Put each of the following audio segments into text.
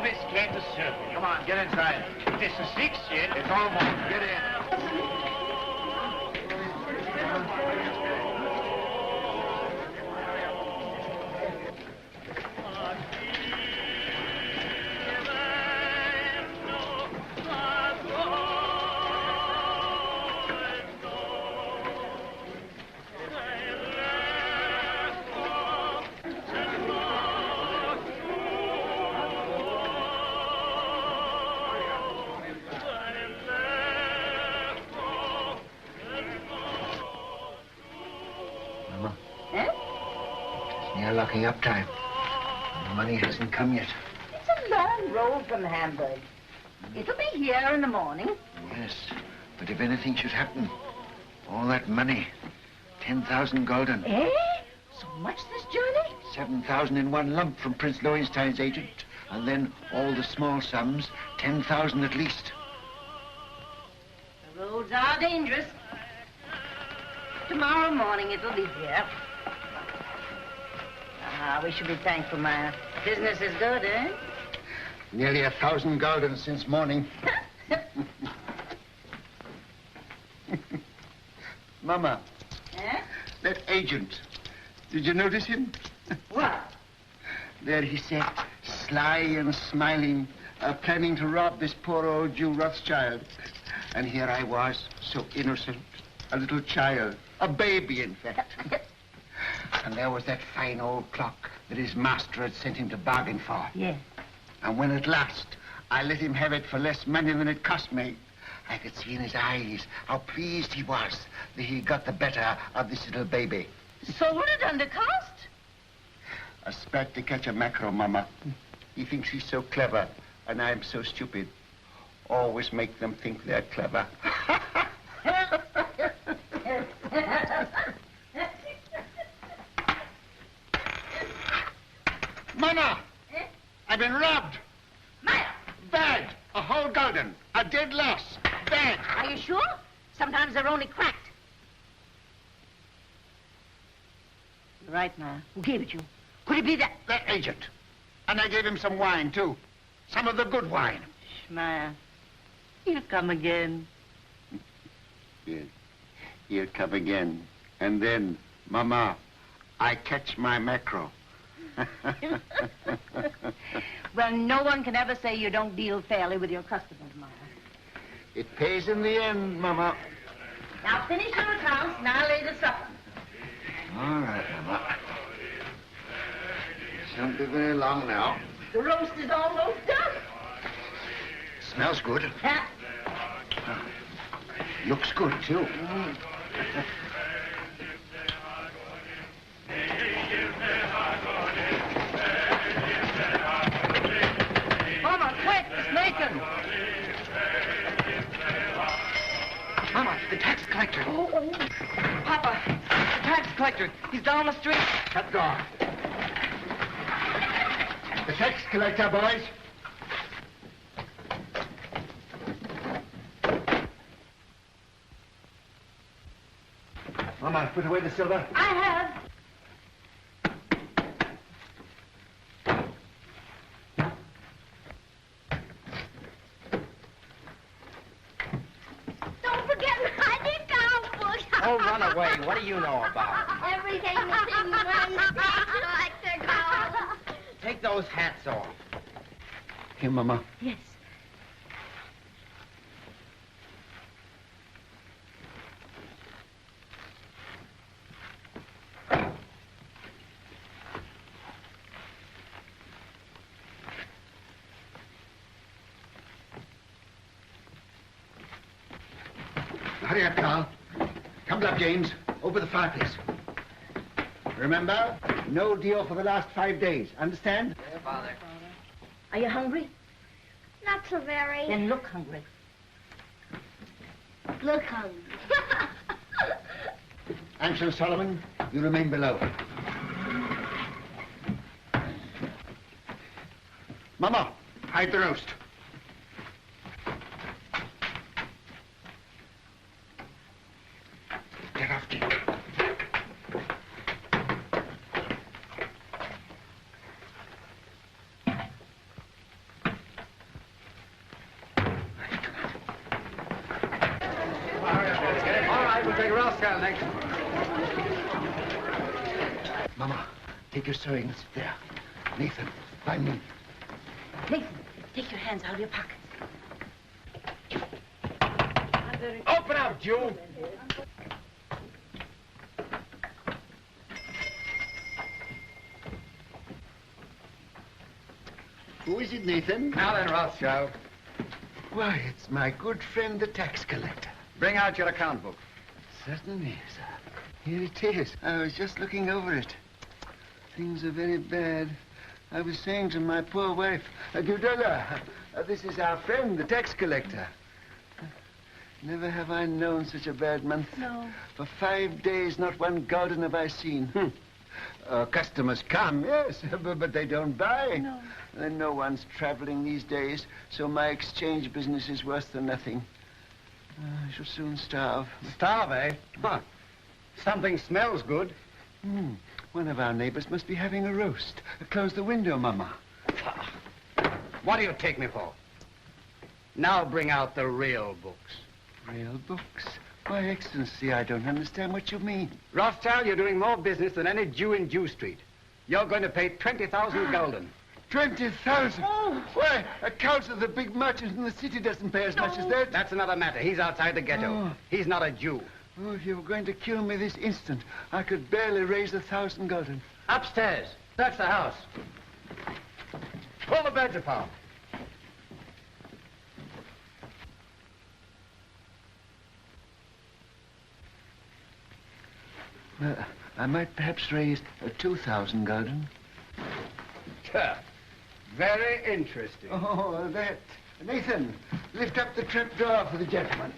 Elvis came to serve you. Come on, get inside. This is 6 yet. It's almost. Get in. Locking up time. The money hasn't come yet. It's a long road from Hamburg. It'll be here in the morning. Yes, but if anything should happen, all that money, 10,000 gulden. Eh? So much this journey? 7,000 in one lump from Prince Lowenstein's agent. And then all the small sums, 10,000 at least. The roads are dangerous. Tomorrow morning it'll be here. Ah, we should be thankful, Maya. Business is good, eh? Nearly 1,000 gulden since morning. Mama. Eh? That agent. Did you notice him? What? There he sat, sly and smiling, planning to rob this poor old Jew Rothschild. And here I was, so innocent, a little child, a baby, in fact. And there was that fine old clock that his master had sent him to bargain for. Yes. And when at last I let him have it for less money than it cost me, I could see in his eyes how pleased he was that he got the better of this little baby. Sold it under cost? A spat to catch a mackerel, Mama. He thinks he's so clever, and I'm so stupid. Always make them think they're clever. Mama! Eh? I've been robbed. Maya! Bad. A whole gulden. A dead loss. Bad. Are you sure? Sometimes they're only cracked. You're right, Maya. Who gave it you? Could it be that? That agent. And I gave him some wine, too. Some of the good wine. Shh, Maya. He'll come again. Yes. He'll come again. And then, Mama, I catch my mackerel. Well, no one can ever say you don't deal fairly with your customers, Maya. It pays in the end, Mama. Now finish your accounts and I'll lay the supper. All right, Mama. Shan't be very long now. The roast is almost done. Smells good. Huh? Looks good, too. Mama, quick, it's Nathan. Mama, the tax collector. Oh. Papa, the tax collector. He's down the street. Cut door. The tax collector, boys. Mama, put away the silver. I have. Don't forget my account book. Oh, run away. What do you know about it? Everything that's in one collector goes. Take those hats off. Here, Mama. Yes. Hurry up, Carl. Tumble up, James. Over the fireplace. Remember, no deal for the last 5 days. Understand? Yeah, Father. Are you hungry? Not so very. Then look hungry. Look hungry. Anson Solomon, you remain below. Mama, hide the roast. Get off, Dick. take Rothschild next. Mama, take your sewing. Sit there. Nathan, by me. Nathan, take your hands out of your pockets. Open up, Jew. Who is it, Nathan? Now then, Rothschild, Why, it's my good friend, the tax collector. bring out your account book. Certainly, sir. Here it is. I was just looking over it. Things are very bad. I was saying to my poor wife, Gudula, this is our friend, the tax collector. Never have I known such a bad month. No. For 5 days, not one gulden have I seen. Customers come, yes, but they don't buy. No. And no one's traveling these days, so my exchange business is worse than nothing. I shall soon starve. Starve, eh? Huh. Something smells good. One of our neighbors must be having a roast. Close the window, Mama. What do you take me for? Now bring out the real books. Real books? Why, Excellency, I don't understand what you mean. Rothschild, you're doing more business than any Jew in Jew Street. You're going to pay 20,000 gulden. 20,000? Why, a count of the big merchant in the city doesn't pay as much as that. That's another matter. He's outside the ghetto. Oh. He's not a Jew. Oh, if you were going to kill me this instant, I could barely raise 1,000 gulden. Upstairs. That's the house. Pull the beds apart. I might perhaps raise 2,000 gulden. Very interesting. Oh, that. Nathan, lift up the trap door for the gentleman.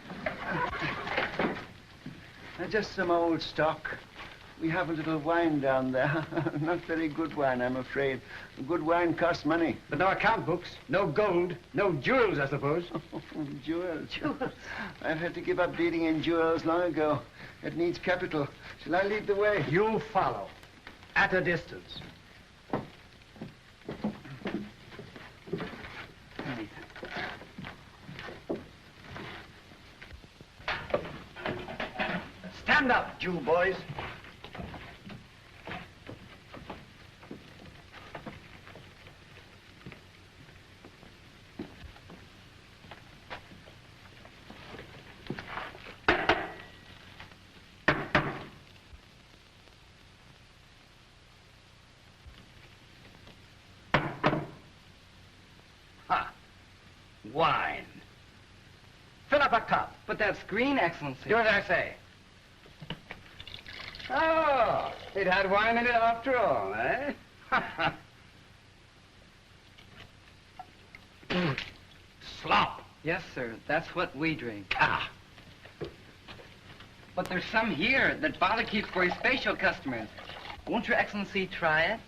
Just some old stock. We have a little wine down there. Not very good wine, I'm afraid. Good wine costs money. But no account books, no gold, no jewels, I suppose. Jewels. I've had to give up dealing in jewels long ago. It needs capital. Shall I lead the way? You follow, at a distance. Stand up, Jew boys. Wine. Fill up a cup. But that's green, Excellency. Do as I say. Oh, it had wine in it after all, eh? Slop. Yes, sir. That's what we drink. Ah. But there's some here that father keeps for his special customers. Won't your Excellency try it?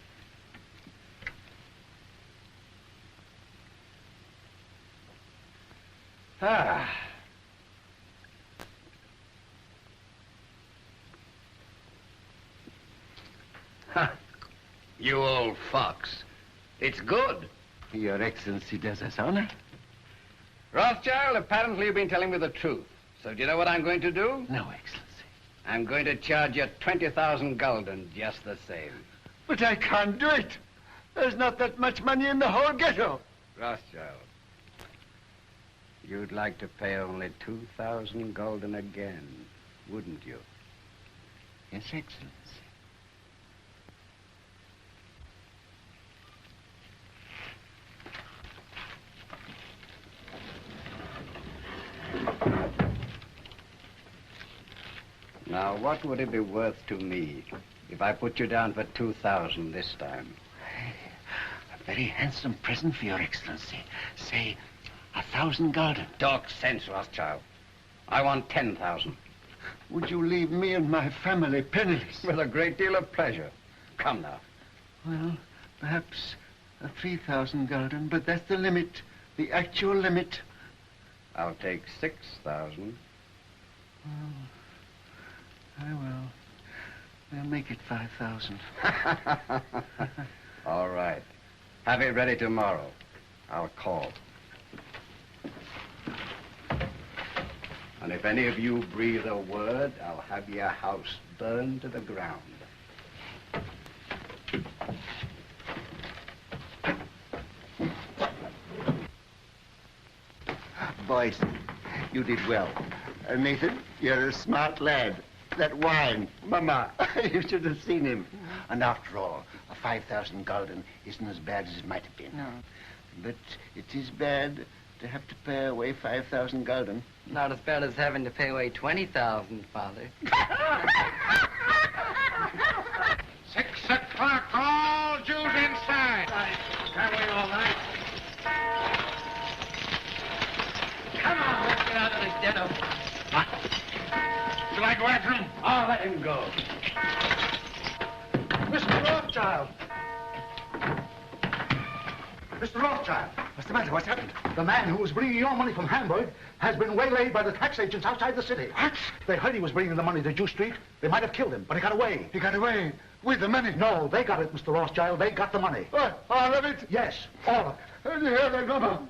Ah. Ha. You old fox. It's good. Your Excellency does us honor. Rothschild, apparently you've been telling me the truth. So do you know what I'm going to do? No, Excellency. I'm going to charge you 20,000 gulden just the same. But I can't do it. There's not that much money in the whole ghetto. Rothschild, you'd like to pay only 2,000 gulden again, wouldn't you? Yes, Excellency. Now, what would it be worth to me if I put you down for 2,000 this time? A very handsome present for your Excellency. Say, 1,000 gulden. Talk sense, Rothschild. I want 10,000. Would you leave me and my family penniless? With a great deal of pleasure. Come now. Well, perhaps 3,000 gulden, but that's the limit, the actual limit. I'll take 6,000. I will. We'll make it 5,000. All right. Have it ready tomorrow. I'll call. And if If any of you breathe a word, I'll have your house burned to the ground. Boys, you did well. Nathan, you're a smart lad. That wine, Mama, you should have seen him. And after all, a 5,000 gulden isn't as bad as it might have been. No. But it is bad to have to pay away 5,000 gulden. Not as bad as having to pay away 20,000, Father. 6 o'clock, all Jews inside. Can't wait all night. Come on, let's get out of this ghetto. What? Shall I go after him? I'll let him go. Mr. Rothschild! Mr. Rothschild! What's the matter? What's happened? The man who was bringing your money from Hamburg has been waylaid by the tax agents outside the city. What? They heard he was bringing the money to Jew Street. They might have killed him, but he got away. He got away with the money? No, they got it, Mr. Rothschild. They got the money. What? All of it? Yes, all of it. Do you hear that, Mama?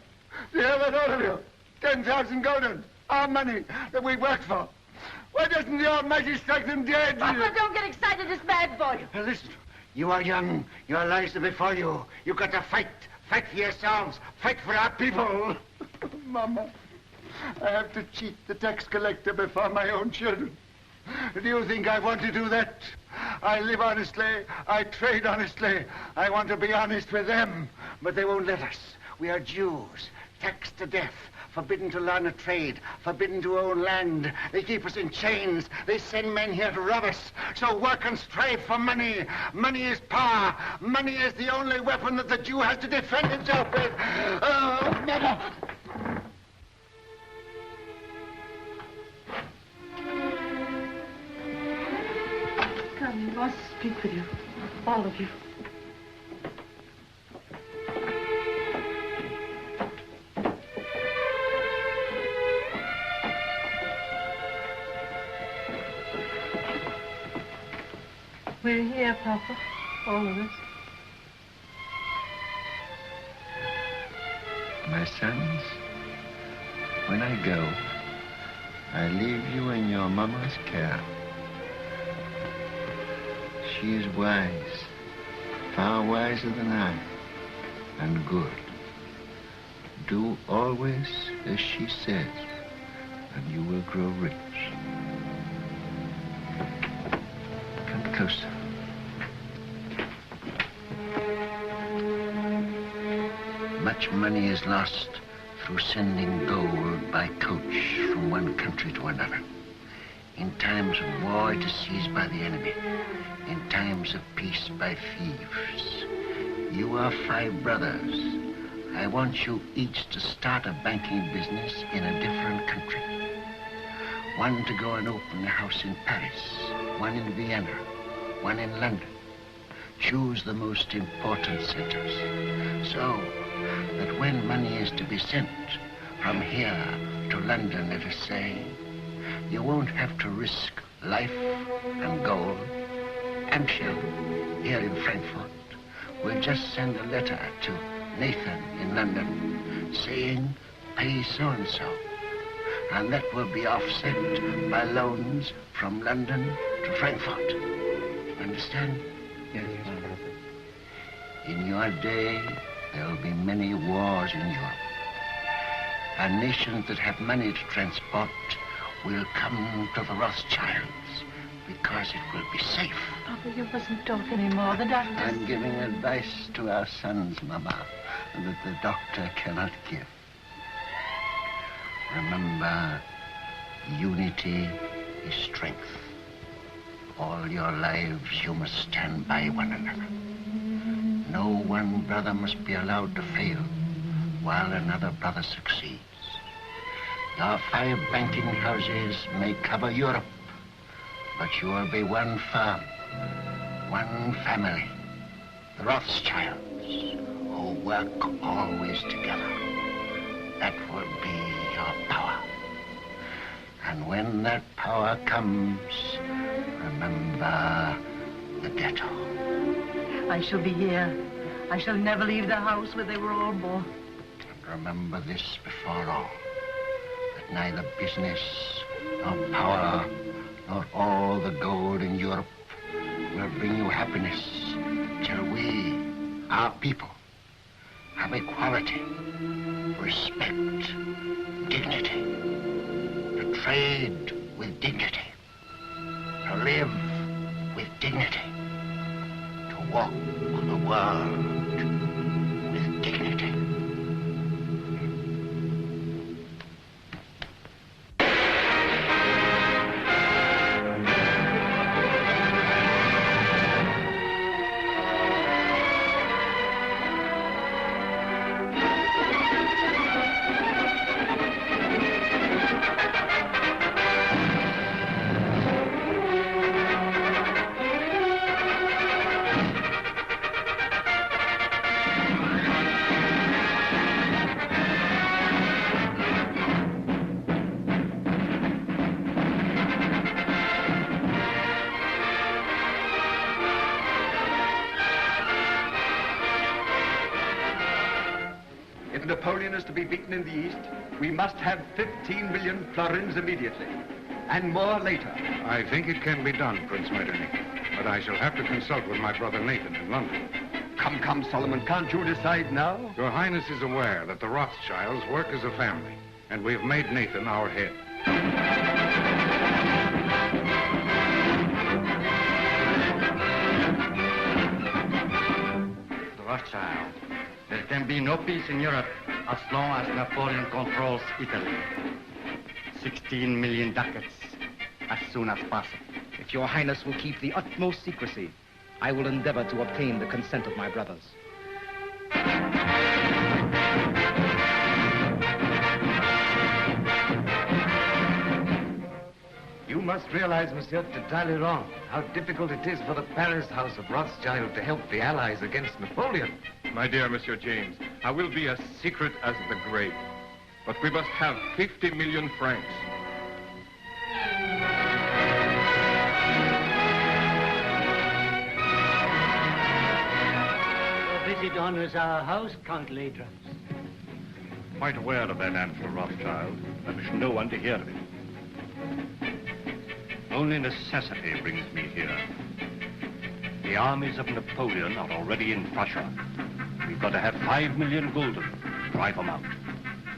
Do you hear that, all of you? 10,000 gulden. Our money that we worked for. Why doesn't the Almighty strike them dead? Papa, don't get excited. It's bad for you. Now listen, you are young. Your lives are before you. You've got to fight. Fight for yourselves. Fight for our people. Mama, I have to cheat the tax collector before my own children. Do you think I want to do that? I live honestly. I trade honestly. I want to be honest with them. But they won't let us. We are Jews, taxed to death. Forbidden to learn a trade, forbidden to own land. They keep us in chains. They send men here to rob us. So work and strive for money. Money is power. Money is the only weapon that the Jew has to defend himself with. Oh, Mama! Come, he wants to speak with you. All of you. We're here, Papa. All of us. My sons, when I go, I leave you in your mama's care. She is wise, far wiser than I, and good. Do always as she says, and you will grow rich. Come closer. Much money is lost through sending gold by coach from one country to another. In times of war, it is seized by the enemy. In times of peace, by thieves. You are 5 brothers. I want you each to start a banking business in a different country. One to go and open a house in Paris, one in Vienna, one in London. Choose the most important centers, so that when money is to be sent from here to London, let us say, you won't have to risk life and gold and shell here in Frankfurt. We'll just send a letter to Nathan in London saying, pay so-and-so. And that will be offset by loans from London to Frankfurt. Understand? Yes, In your day, there will be many wars in Europe. And nations that have money to transport will come to the Rothschilds because it will be safe. Papa, you mustn't talk anymore. The doctor... I'm giving advice to our sons, Mama, that the doctor cannot give. Remember, unity is strength. All your lives you must stand by one another. No one brother must be allowed to fail while another brother succeeds. Your 5 banking houses may cover Europe, but you will be one firm, one family, the Rothschilds, who work always together. That will be your power. And when that power comes, remember the ghetto. I shall be here. I shall never leave the house where they were all born. And remember this before all, that neither business nor power, nor all the gold in Europe will bring you happiness till we, our people, have equality, respect, dignity, to trade with dignity, to live with dignity, to walk the world with dignity. If Napoleon is to be beaten in the East, we must have 15 million florins immediately, and more later. I think it can be done, Prince Metternich, but I shall have to consult with my brother Nathan in London. Come, Solomon, can't you decide now? Your Highness is aware that the Rothschilds work as a family, and we've made Nathan our head. The Rothschild. There can be no peace in Europe as long as Napoleon controls Italy. 16 million ducats as soon as possible. If your Highness will keep the utmost secrecy, I will endeavor to obtain the consent of my brothers. You must realize, Monsieur de Talleyrand, how difficult it is for the Paris House of Rothschild to help the Allies against Napoleon. My dear Monsieur James, I will be as secret as the grave. But we must have 50 million francs. Your visit honors our house, Count Ladrums. Quite aware of that answer, Rothschild. I wish no one to hear of it. Only necessity brings me here. The armies of Napoleon are already in Prussia. We've got to have 5 million gulden. Drive them out.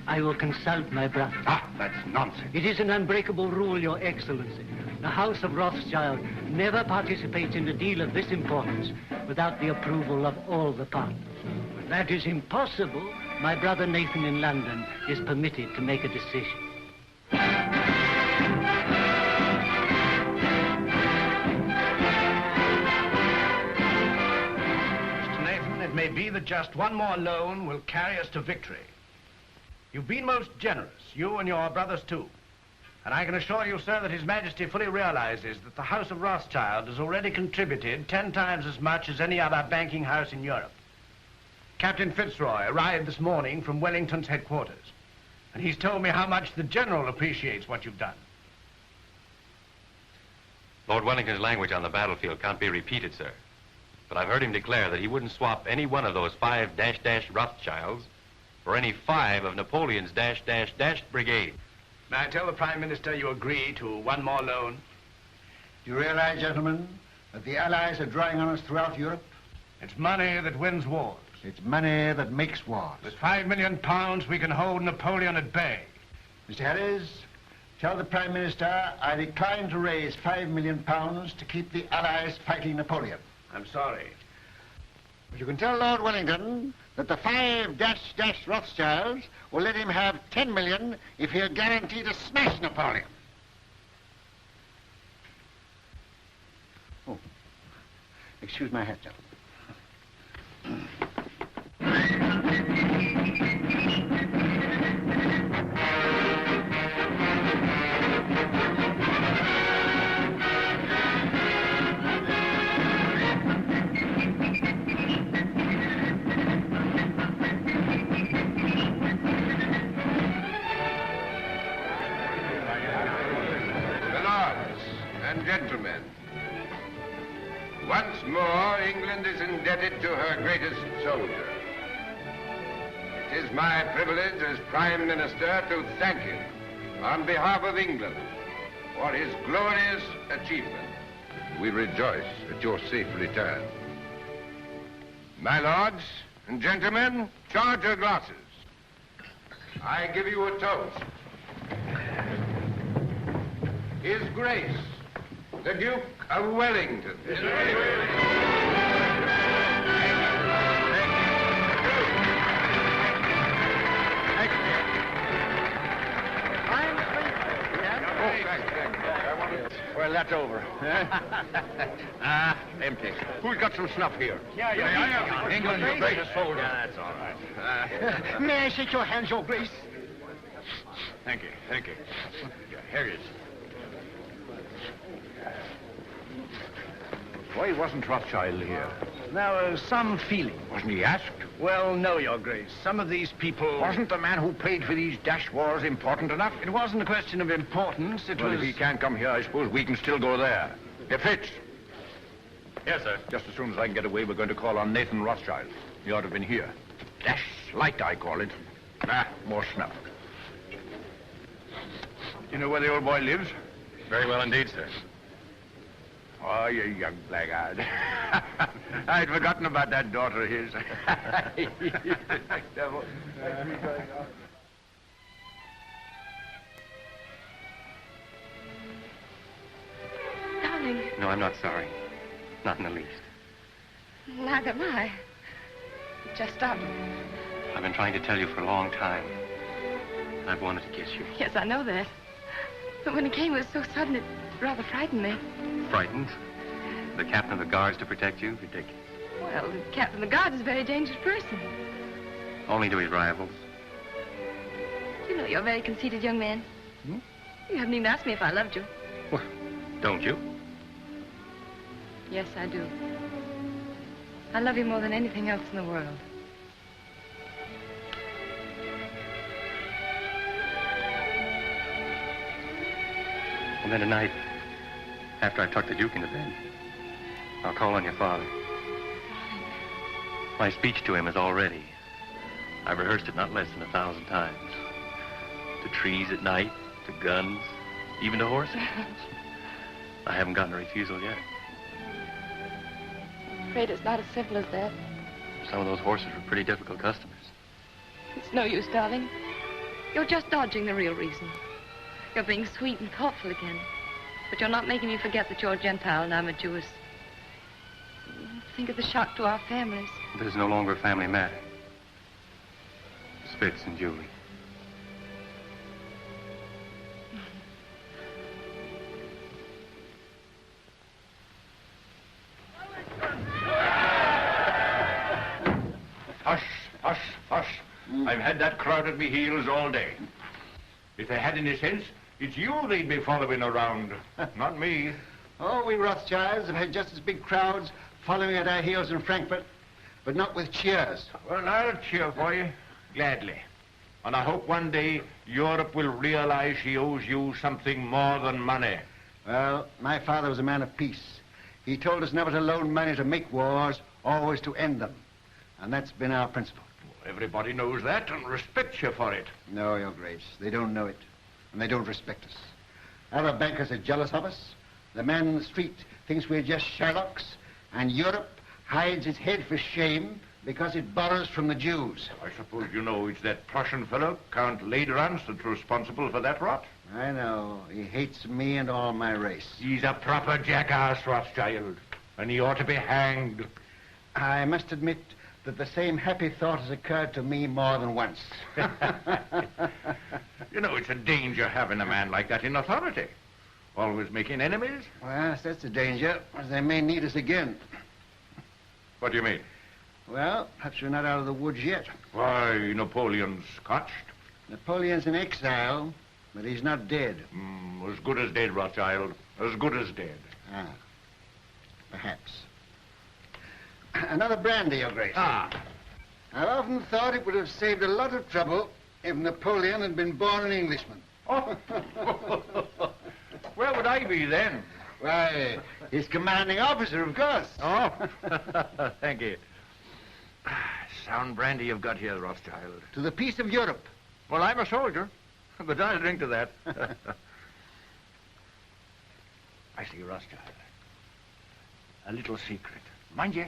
I will consult my brother. Ah, that's nonsense. It is an unbreakable rule, Your Excellency. The House of Rothschild never participates in a deal of this importance without the approval of all the partners. When that is impossible, my brother Nathan in London is permitted to make a decision. It may be that just one more loan will carry us to victory. You've been most generous, you and your brothers too. And I can assure you, sir, that His Majesty fully realizes that the House of Rothschild has already contributed 10 times as much as any other banking house in Europe. Captain Fitzroy arrived this morning from Wellington's headquarters, and he's told me how much the General appreciates what you've done. Lord Wellington's language on the battlefield can't be repeated, sir. But I've heard him declare that he wouldn't swap any one of those 5 Rothschilds for any 5 of Napoleon's brigade. May I tell the Prime Minister you agree to one more loan? Do you realize, gentlemen, that the Allies are drawing on us throughout Europe? It's money that wins wars. It's money that makes wars. With £5 million, we can hold Napoleon at bay. Mr. Harris, tell the Prime Minister I decline to raise £5 million to keep the Allies fighting Napoleon. I'm sorry. But you can tell Lord Wellington that the 5 Rothschilds will let him have 10 million if he'll guarantee to smash Napoleon. Oh, excuse my hat, gentlemen. Gentlemen, once more England is indebted to her greatest soldier. It is my privilege as Prime Minister to thank him on behalf of England for his glorious achievement. We rejoice at your safe return. My lords and gentlemen, charge your glasses. I give you a toast. His Grace, the Duke of Wellington. Well, that's over. Empty. Who's got some snuff here? Yeah. England's greatest soldier. Yeah, that's all right. May I shake your hands, Your Grace? Thank you. Here it is. Why wasn't Rothschild here? Now, some feeling. Wasn't he asked? Well, no, Your Grace. Some of these people... Wasn't the man who paid for these dash wars important enough? It wasn't a question of importance. It was... If he can't come here, I suppose we can still go there. Hey, Fitz. Yes, sir. Just as soon as I can get away, we're going to call on Nathan Rothschild. He ought to have been here. Dash light, I call it. More snuff. You know where the old boy lives? Very well indeed, sir. Oh, you young blackguard. I'd forgotten about that daughter of his. Darling, No, I'm not sorry. Not in the least. neither am I. Just stopped. I've been trying to tell you for a long time. I've wanted to kiss you. Yes, I know that. But when it came, it was so sudden, it rather frightened me. Frightened? The captain of the guards to protect you? Ridiculous. Well, the captain of the guard is a very dangerous person. Only to his rivals. You know you're a very conceited young man. Hmm? You haven't even asked me if I loved you. Well, don't you? Yes, I do. I love you more than anything else in the world. And then tonight, after I tuck the Duke into bed, I'll call on your father. My speech to him is all ready. I've rehearsed it not less than 1,000 times. To trees at night, to guns, even to horses. I haven't gotten a refusal yet. I'm afraid it's not as simple as that. Some of those horses were pretty difficult customers. It's no use, darling. You're just dodging the real reason. You're being sweet and thoughtful again. But you're not making me forget that you're a Gentile and I'm a Jewess. Think of the shock to our families. This is no longer a family matter. Spitz and Julie. Hush. I've had that crowd at me heels all day. If they had any sense, it's you they'd be following around, not me. Oh, we Rothschilds have had just as big crowds following at our heels in Frankfurt, but not with cheers. Well, I'll cheer for you, gladly. And I hope one day Europe will realize she owes you something more than money. Well, my father was a man of peace. He told us never to loan money to make wars, always to end them. And that's been our principle. Everybody knows that and respects you for it. No, Your Grace, they don't know it. And they don't respect us. Other bankers are jealous of us. The man in the street thinks we're just Sherlocks. And Europe hides its head for shame because it borrows from the Jews. I suppose you know it's that Prussian fellow, Count Lederans, that's responsible for that rot. I know. He hates me and all my race. He's a proper jackass, Rothschild. And he ought to be hanged. I must admit that the same happy thought has occurred to me more than once. You know, it's a danger having a man like that in authority. Always making enemies. Well, that's a danger, as they may need us again. What do you mean? Well, perhaps we're not out of the woods yet. Why, Napoleon's scotched. Napoleon's in exile, but he's not dead. As good as dead, Rothschild. As good as dead. Ah, perhaps. Another brandy, Your Grace. Ah. I've often thought it would have saved a lot of trouble if Napoleon had been born an Englishman. Oh. Where would I be then? Why, his commanding officer, of course. Oh, thank you. Sound brandy you've got here, Rothschild. To the peace of Europe. Well, I'm a soldier, but I'll drink to that. I see, Rothschild. A little secret. Mind you,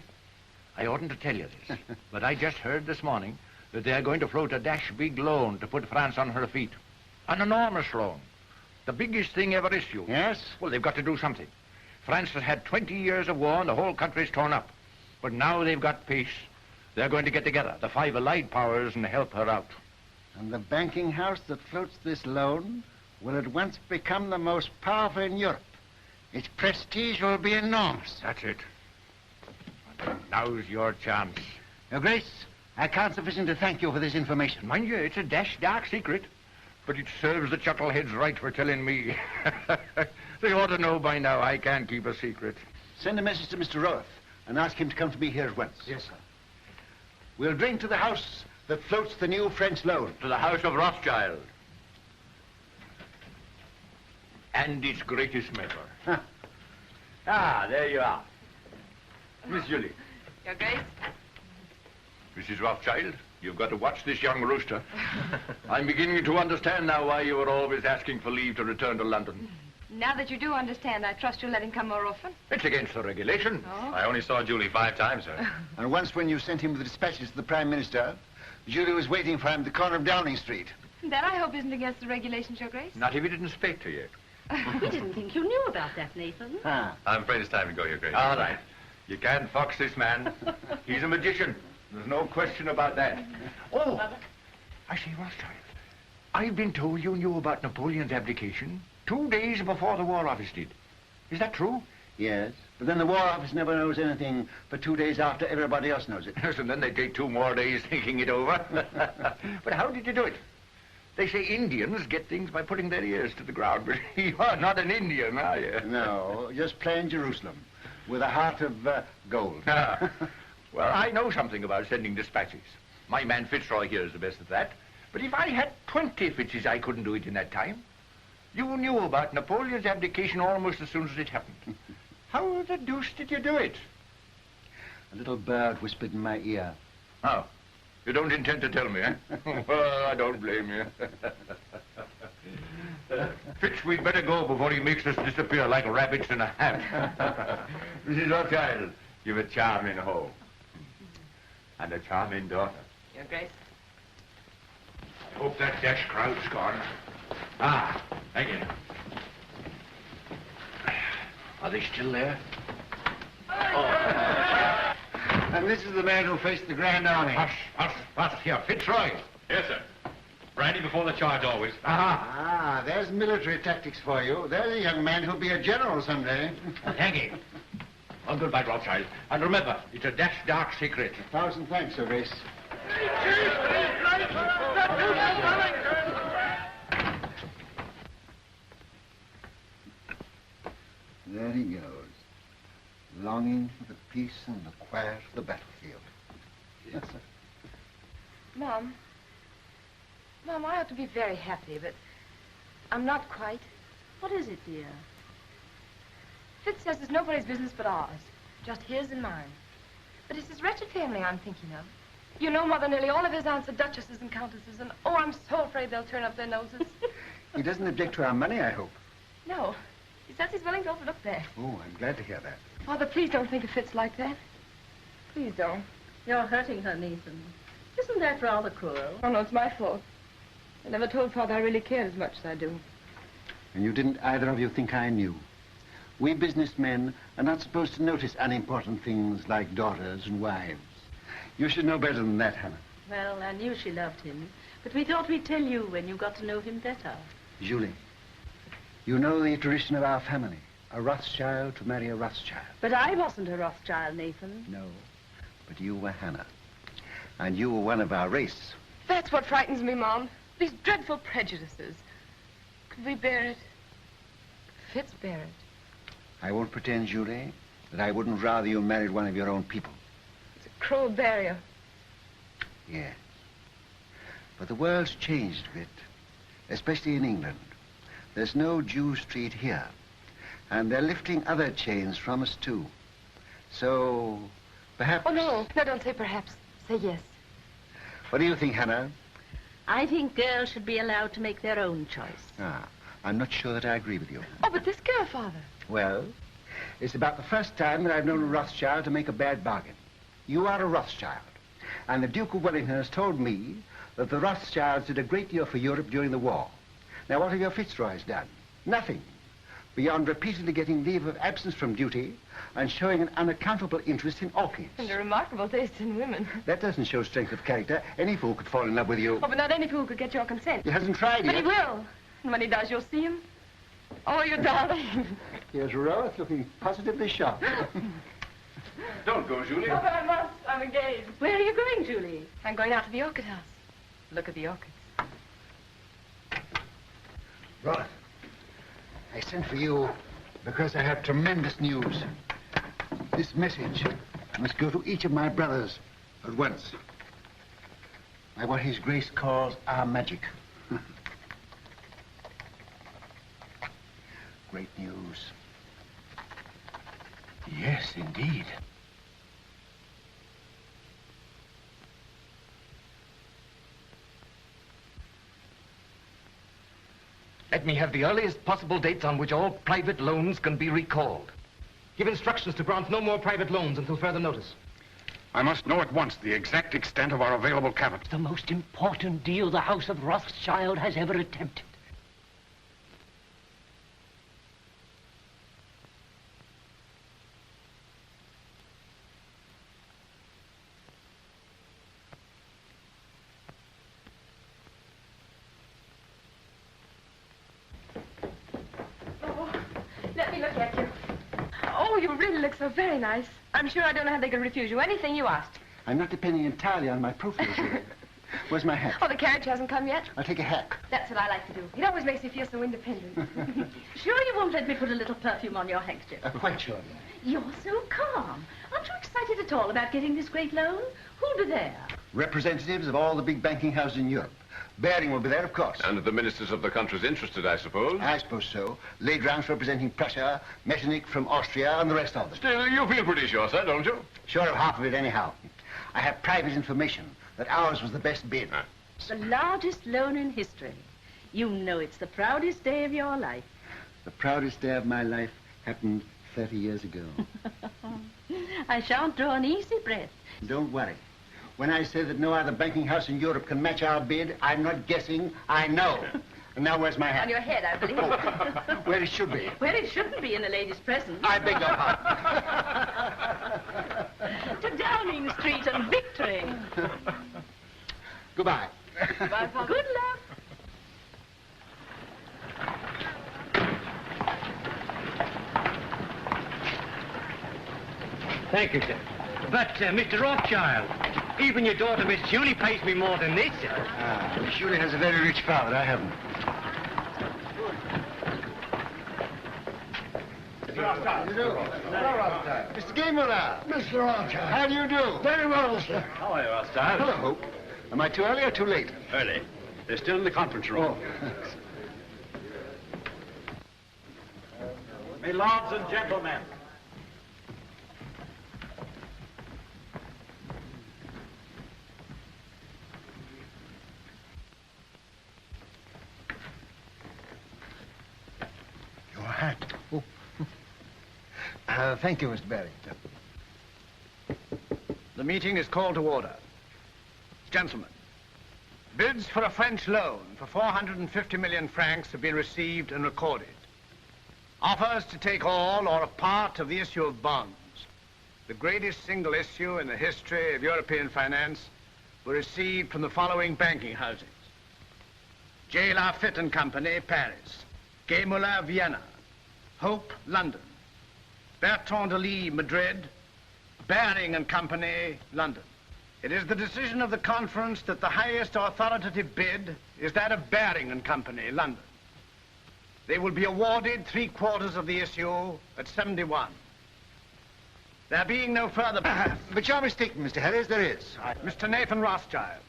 I oughtn't to tell you this, but I just heard this morning that they're going to float a dash big loan to put France on her feet. An enormous loan. The biggest thing ever issued. Yes? Well, they've got to do something. France has had 20 years of war and the whole country's torn up. But now they've got peace. They're going to get together, the 5 allied powers, and help her out. And the banking house that floats this loan will at once become the most powerful in Europe. Its prestige will be enormous. That's it. Now's your chance. Your Grace, I can't sufficiently thank you for this information. Mind you, it's a dash dark secret. But it serves the chuckleheads right for telling me. They ought to know by now I can't keep a secret. Send a message to Mr. Roth and ask him to come to me here at once. Yes, sir. We'll drink to the house that floats the new French loan. To the house of Rothschild. And its greatest member. Ah, there you are. Miss Julie. Your Grace? Mrs. Rothschild, you've got to watch this young rooster. I'm beginning to understand now why you were always asking for leave to return to London. Now that you do understand, I trust you'll let him come more often. It's against the regulation. Oh? I only saw Julie 5 times, sir. And once when you sent him the dispatches to the Prime Minister, Julie was waiting for him at the corner of Downing Street. That, I hope, isn't against the regulations, Your Grace. Not if he didn't speak to you. We didn't think you knew about that, Nathan. I'm afraid it's time to go, Your Grace. All right. You can't fox this man. He's a magician. There's no question about that. Oh, I see, Rothschild. I've been told you knew about Napoleon's abdication 2 days before the War Office did. Is that true? Yes, but then the War Office never knows anything for 2 days after everybody else knows it. Yes, and then they take 2 more days thinking it over. But how did you do it? They say Indians get things by putting their ears to the ground, but you're not an Indian, are you? No, just plain Jerusalem, with a heart of gold. Well, I know something about sending dispatches. My man Fitzroy here is the best at that. But if I had 20 Fitzes, I couldn't do it in that time. You knew about Napoleon's abdication almost as soon as it happened. How the deuce did you do it? A little bird whispered in my ear. Oh, you don't intend to tell me, eh? Well, I don't blame you. Fitz, we'd better go before he makes us disappear like rabbits in a hat. Mrs. Rothschild, you've a charming home. And a charming daughter. Your Grace. I hope that dash crowd's gone. Ah, thank you. Are they still there? And this is the man who faced the Grand Army. Hush, here, Fitzroy. Yes, sir. Brandy before the charge, always. Ah, there's military tactics for you. There's a young man who'll be a general someday. Thank you. Well, goodbye, Rothschild. And remember, it's a dash dark secret. 1,000 thanks, Your Grace. There he goes, longing for the peace and the quiet of the battlefield. Yes, sir. Mom, I ought to be very happy, but I'm not quite. What is it, dear? Fitz says it's nobody's business but ours, just his and mine. But it's this wretched family I'm thinking of. You know, Mother, nearly all of his aunts are duchesses and countesses, and oh, I'm so afraid they'll turn up their noses. He doesn't object to our money, I hope. No, he says he's willing to overlook that. Oh, I'm glad to hear that. Father, please don't think of Fitz like that. Please don't. You're hurting her, Nathan. Isn't that rather cruel? Oh, no, it's my fault. I never told Father I really cared as much as I do. And you didn't either of you think I knew. We businessmen are not supposed to notice unimportant things like daughters and wives. You should know better than that, Hannah. Well, I knew she loved him, but we thought we'd tell you when you got to know him better. Julie, you know the tradition of our family. A Rothschild to marry a Rothschild. But I wasn't a Rothschild, Nathan. No, but you were Hannah. And you were one of our race. That's what frightens me, Mom. These dreadful prejudices. Could we bear it? Could Fitz bear it? I won't pretend, Julie, that I wouldn't rather you married one of your own people. It's a cruel barrier. Yes. But the world's changed a bit, especially in England. There's no Jew Street here. And they're lifting other chains from us, too. So, perhaps... Oh, no. No, don't say perhaps. Say yes. What do you think, Hannah? I think girls should be allowed to make their own choice. Ah, I'm not sure that I agree with you. Oh, but this girl, Father. Well, it's about the first time that I've known a Rothschild to make a bad bargain. You are a Rothschild. And the Duke of Wellington has told me that the Rothschilds did a great deal for Europe during the war. Now, what have your Fitzroys done? Nothing. Beyond repeatedly getting leave of absence from duty and showing an unaccountable interest in orchids. And a remarkable taste in women. That doesn't show strength of character. Any fool could fall in love with you. Oh, but not any fool could get your consent. He hasn't tried But yet. he will. And when he does, you'll see him. Oh, you darling. Here's Rose looking positively shocked. Don't go, Julie. Oh, but I must. I'm engaged. Where are you going, Julie? I'm going out to the orchid house. Look at the orchids. Roth, I sent for you because I have tremendous news. This message must go to each of my brothers at once. By what His Grace calls our magic. Great news. Yes, indeed. Let me have the earliest possible dates on which all private loans can be recalled. Give instructions to grant no more private loans until further notice. I must know at once the exact extent of our available capital. The most important deal the House of Rothschild has ever attempted. Let me look at you. Oh, you really look so very nice. I'm sure I don't know how they could refuse you anything you asked. I'm not depending entirely on my profile, Julie. Where's my hat? Oh, the carriage hasn't come yet? I'll take a hack. That's what I like to do. It always makes me feel so independent. Sure you won't let me put a little perfume on your handkerchief? Quite sure. You're so calm. Aren't you excited at all about getting this great loan? Who'll be there? Representatives of all the big banking houses in Europe. Baring will be there, of course. And the ministers of the countries interested, I suppose? I suppose so. Legrand representing Prussia, Metternich from Austria, and the rest of them. Still, you feel pretty sure, sir, don't you? Sure of half of it, anyhow. I have private information that ours was the best bid. The largest loan in history. You know it's the proudest day of your life. The proudest day of my life happened 30 years ago. I shan't draw an easy breath. Don't worry. When I say that no other banking house in Europe can match our bid, I'm not guessing, I know. And now where's my hat? On your head, I believe. Oh, where it should be. Where it shouldn't be in a lady's presence. I beg your pardon. To Downing Street and victory. Goodbye. Bye, Father. Good luck. Thank you, sir. But, Mr. Rothschild, even your daughter, Miss Julie, pays me more than this, sir. Miss Julie has a very rich father. I haven't. Mr. Gameler. Mr. Rothschild. How do you do? Very well, sir. How are you, Rothschild? Hello, Hope. Am I too early or too late? Early. They're still in the conference room. My lords and gentlemen. Your hat. Oh. Thank you, Mr. Baring. The meeting is called to order. Gentlemen, bids for a French loan for 450 million francs have been received and recorded. Offers to take all or a part of the issue of bonds, the greatest single issue in the history of European finance, were received from the following banking houses. J. Lafitte and Company, Paris. Gay Muller, Vienna. Hope, London. Bertrand de Lis, Madrid. Baring and Company, London. It is the decision of the conference that the highest authoritative bid is that of Baring and Company, London. They will be awarded 3/4 of the issue at 71. There being no further... But you're mistaken, Mr. Harris, there is. Mr. Nathan Rothschild.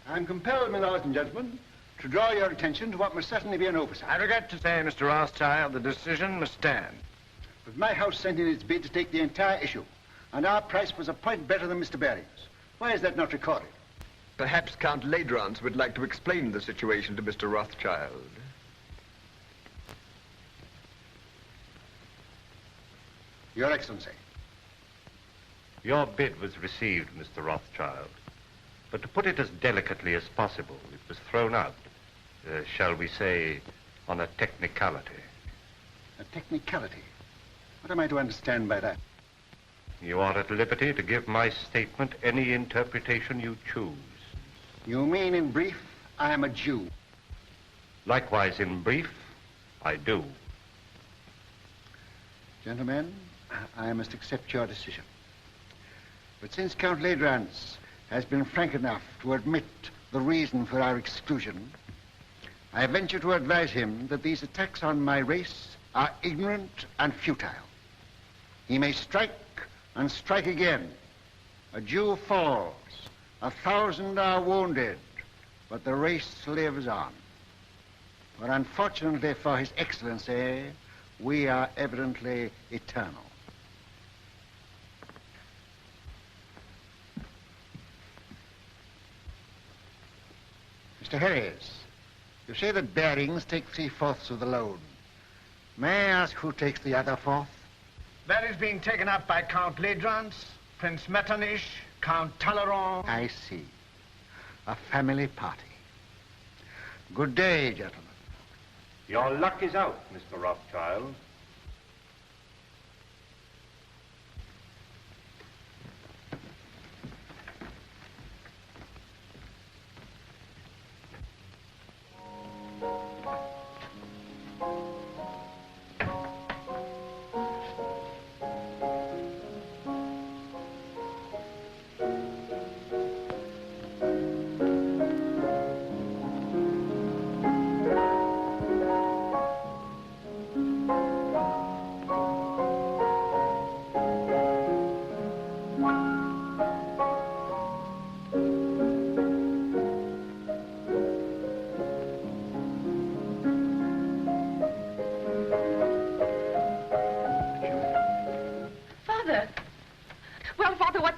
I'm compelled, my lords and gentlemen, to draw your attention to what must certainly be an oversight. I regret to say, Mr. Rothschild, the decision must stand. But my house sent in its bid to take the entire issue, and our price was a point better than Mr. Baring's. Why is that not recorded? Perhaps Count Ledrance would like to explain the situation to Mr. Rothschild. Your Excellency. Your bid was received, Mr. Rothschild. But to put it as delicately as possible, it was thrown out, shall we say, on a technicality. A technicality? What am I to understand by that? You are at liberty to give my statement any interpretation you choose. You mean, in brief, I am a Jew? Likewise, in brief, I do. Gentlemen, I must accept your decision. But since Count Ledrans has been frank enough to admit the reason for our exclusion, I venture to advise him that these attacks on my race are ignorant and futile. He may strike and strike again. A Jew falls, 1,000 are wounded, but the race lives on. But unfortunately for His Excellency, we are evidently eternal. Mr. Harris, you say that Bearings take 3/4 of the loan. May I ask who takes the other fourth? That is being taken up by Count Ledrans, Prince Metternich, Count Talleyrand. I see. A family party. Good day, gentlemen. Your luck is out, Mr. Rothschild.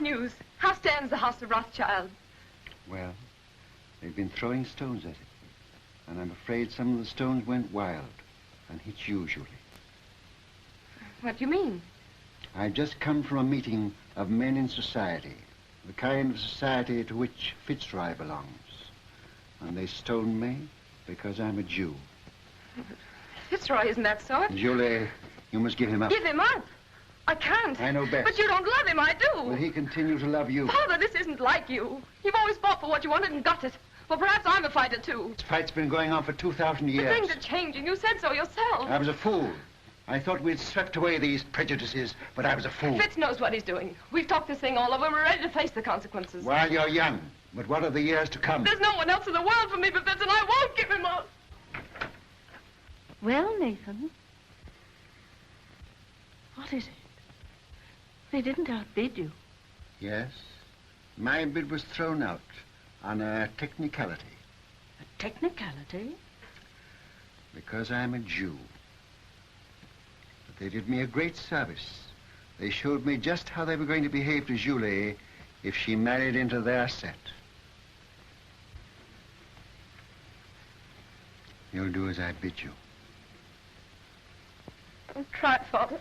news? How stands the house of Rothschild? Well, they've been throwing stones at it. And I'm afraid some of the stones went wild and hit you, Julie. What do you mean? I've just come from a meeting of men in society, the kind of society to which Fitzroy belongs. And they stoned me because I'm a Jew. Fitzroy isn't that sort. Julie, you must give him up. Give him up? I can't. I know best. But you don't love him, I do. Will he continue to love you? Father, this isn't like you. You've always fought for what you wanted and got it. Well, perhaps I'm a fighter, too. This fight's been going on for 2,000 years. But things are changing. You said so yourself. I was a fool. I thought we'd swept away these prejudices, but I was a fool. Fitz knows what he's doing. We've talked this thing all over. We're ready to face the consequences. While you're young. But what are the years to come? There's no one else in the world for me but Fitz, and I won't give him up. Well, Nathan, what is it? They didn't outbid you. Yes. My bid was thrown out on a technicality. A technicality? Because I'm a Jew. But they did me a great service. They showed me just how they were going to behave to Julie if she married into their set. You'll do as I bid you. I'll try, Father.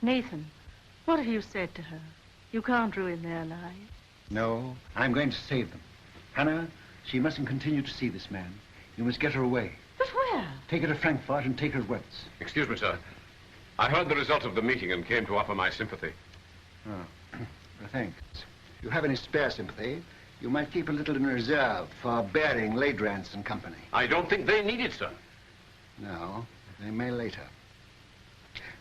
Nathan, what have you said to her? You can't ruin their lives. No, I'm going to save them. Hannah, she mustn't continue to see this man. You must get her away. But where? Take her to Frankfurt and take her west. Excuse me, sir. I heard the result of the meeting and came to offer my sympathy. Oh, well, thanks. If you have any spare sympathy, you might keep a little in reserve for Baring, Ladrans and Company. I don't think they need it, sir. No, they may later.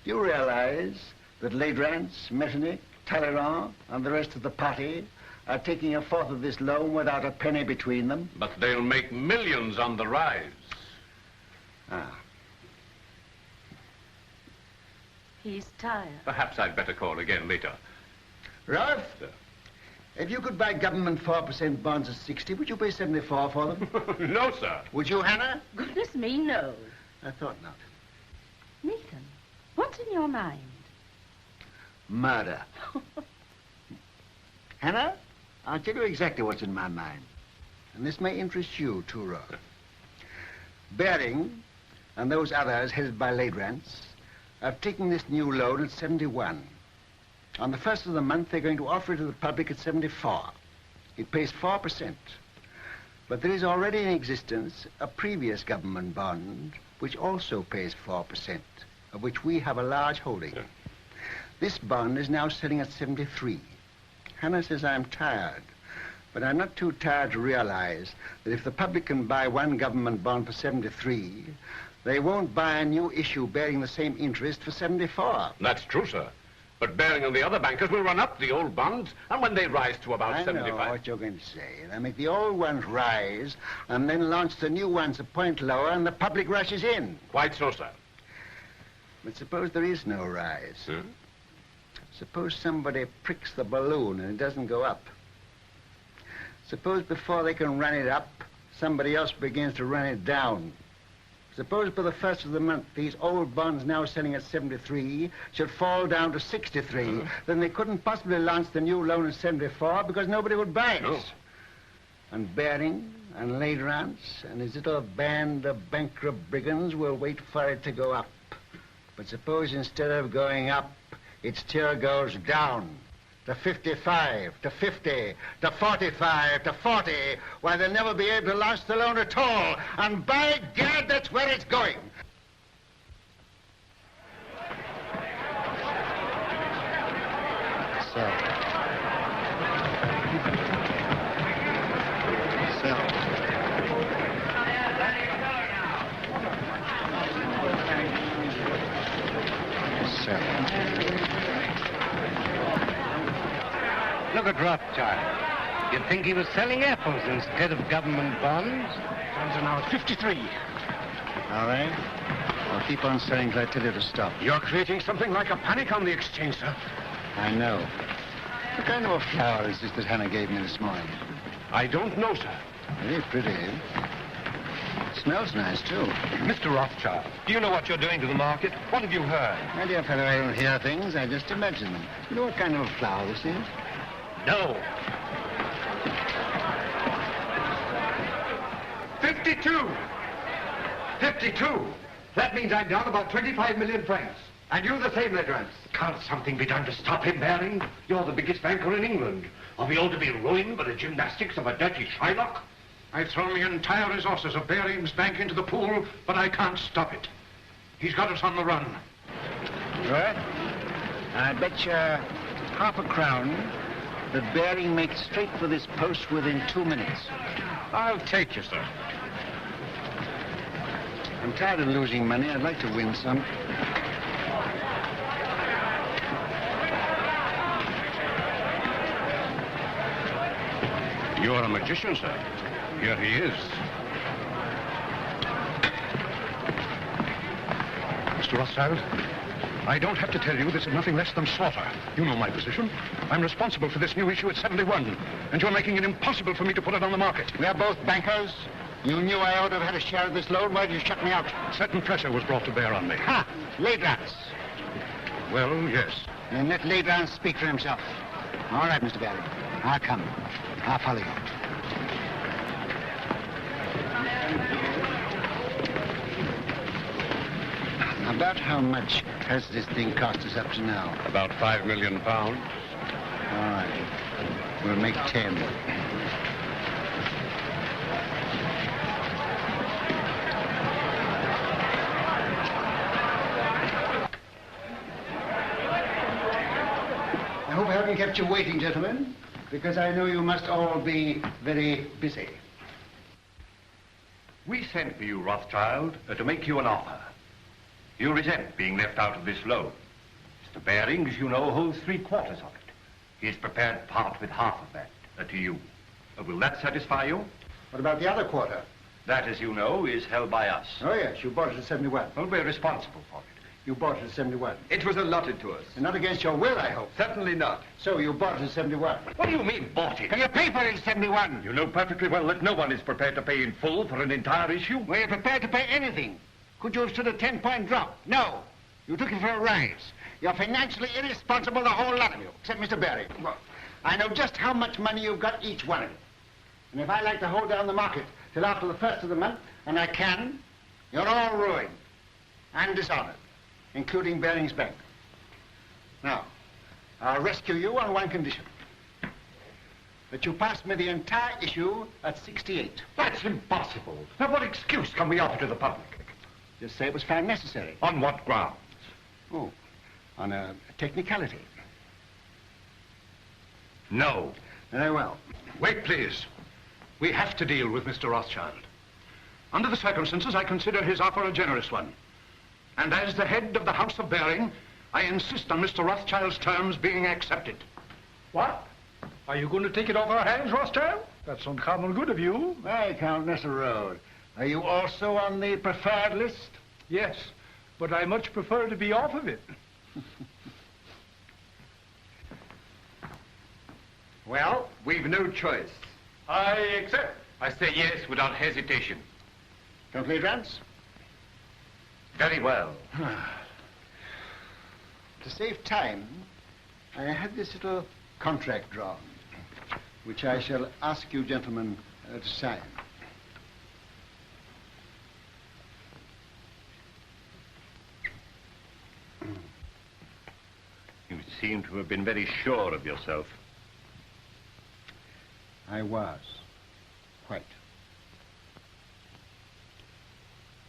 Do you realize that Ladrans, Metternich, Talleyrand, and the rest of the party are taking a fourth of this loan without a penny between them? But they'll make millions on the rise. Ah. He's tired. Perhaps I'd better call again later. Ralph, if you could buy government 4% bonds at 60, would you pay 74 for them? No, sir. Would you, Hannah? Goodness me, no. I thought not. Nathan, what's in your mind? Murder. Hannah, I'll tell you exactly what's in my mind. And this may interest you, too, Roth. Baring and those others headed by Ladrans I've taken this new loan at 71. On the first of the month, they're going to offer it to the public at 74. It pays 4%. But there is already in existence a previous government bond which also pays 4%, of which we have a large holding. This bond is now selling at 73. Hannah says I'm tired, but I'm not too tired to realize that if the public can buy one government bond for 73, they won't buy a new issue bearing the same interest for 74. That's true, sir. But Baring and the other bankers will run up the old bonds, and when they rise to about I 75... know what you're going to say. They'll make the old ones rise, and then launch the new ones a point lower, and the public rushes in. Quite so, sir. But suppose there is no rise. Suppose somebody pricks the balloon and it doesn't go up. Suppose before they can run it up, somebody else begins to run it down. Suppose by the first of the month, these old bonds now selling at 73 should fall down to 63. Then they couldn't possibly launch the new loan at 74 because nobody would buy it. No. And Baring and Ladrans and his little band of bankrupt brigands will wait for it to go up. But suppose instead of going up, it still goes down to 55, to 50, to 45, to 40, why they'll never be able to launch the loan at all. And by gad, that's where it's going. Look at Rothschild. You'd think he was selling apples instead of government bonds. Bonds are now at 53. All right. I'll keep on selling till I tell you to stop. You're creating something like a panic on the exchange, sir. I know. What kind of a flower is this that Hannah gave me this morning? I don't know, sir. Very pretty. Smells nice, too. Mr. Rothschild, do you know what you're doing to the market? What have you heard? My dear fellow, I don't hear things. I just imagine them. You know what kind of a flower this is? No. 52! 52! That means I'm down about 25 million francs. And you the same, Ladrans. Can't something be done to stop him, Baring? You're the biggest banker in England. Are we all to be ruined by the gymnastics of a dirty Shylock? I've thrown the entire resources of Baring's bank into the pool, but I can't stop it. He's got us on the run. Right. I bet you half a crown that Baring makes straight for this post within 2 minutes. I'll take you, sir. I'm tired of losing money. I'd like to win some. You're a magician, sir. Here he is. Mr. Rothschild, I don't have to tell you this is nothing less than slaughter. You know my position. I'm responsible for this new issue at 71, and you're making it impossible for me to put it on the market. We are both bankers. You knew I ought to have had a share of this loan. Why did you shut me out? Certain pressure was brought to bear on me. Ha! Ladrans. Well, yes. Then let Ladrans speak for himself. All right, Mr. Baring. I'll come. I'll follow you. About how much has this thing cost us up to now? About £5 million. All right. We'll make 10. I hope I haven't kept you waiting, gentlemen, because I know you must all be very busy. We sent for you, Rothschild, to make you an offer. You resent being left out of this loan. Mr. Baring, as you know, holds 3/4 of it. He is prepared to part with half of that to you. Will that satisfy you? What about the other quarter? That, as you know, is held by us. Oh, yes, you bought it at 71. Well, we're responsible for it. You bought it at 71. It was allotted to us. And not against your will, I hope. Certainly not. So you bought it at 71. What do you mean, bought it? Can you pay for it at 71? You know perfectly well that no one is prepared to pay in full for an entire issue. Were you prepared to pay anything? Could you have stood a 10-point drop? No. You took it for a rise. You're financially irresponsible, the whole lot of you, except Mr. Baring. Well, I know just how much money you've got, each one of you. And if I like to hold down the market till after the first of the month, and I can, you're all ruined and dishonored. including Baring's Bank. Now, I'll rescue you on one condition. That you pass me the entire issue at 68. That's impossible. Now, what excuse can we offer to the public? Just say it was found necessary. On what grounds? Oh, on a technicality. No. Very well. Wait, please. We have to deal with Mr. Rothschild. Under the circumstances, I consider his offer a generous one. And as the head of the House of Baring, I insist on Mr. Rothschild's terms being accepted. What? Are you going to take it off our hands, Rothschild? That's uncommon good of you. Hey, Count Road. Are you also on the preferred list? Yes, but I much prefer to be off of it. Well, we've no choice. I accept. I say yes without hesitation. Complete Rance? Very well. To save time, I had this little contract drawn, which I shall ask you gentlemen to sign. You seem to have been very sure of yourself. I was. Quite.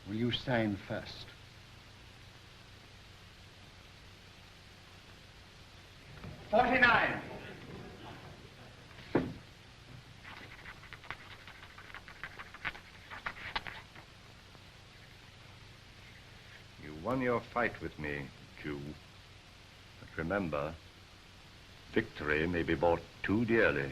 Will you sign first? $49. You won your fight with me, Jew. But remember, victory may be bought too dearly.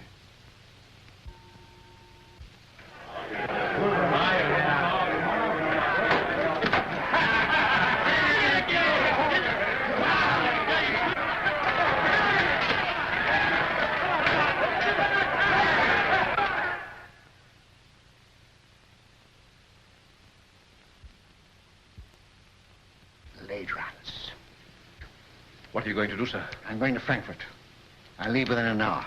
What are you going to do, sir? I'm going to Frankfurt. I'll leave within an hour.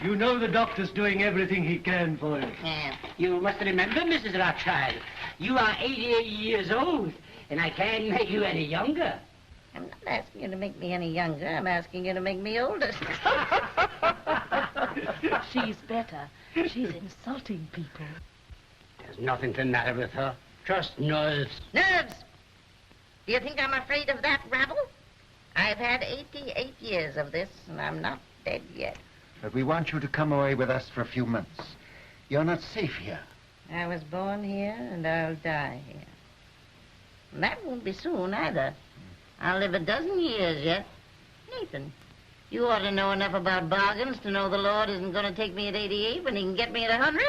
You know the doctor's doing everything he can for you. You must remember, Mrs. Rothschild, you are 88 years old, and I can't make you any younger. I'm not asking you to make me any younger. I'm asking you to make me older. She's better. She's insulting people. There's nothing the matter with her. Just nerves. Nerves? Do you think I'm afraid of that rabble? I've had 88 years of this, and I'm not dead yet. But we want you to come away with us for a few months. You're not safe here. I was born here, and I'll die here. And that won't be soon, either. I'll live a dozen years yet. Nathan, you ought to know enough about bargains to know the Lord isn't going to take me at 88 when he can get me at 100.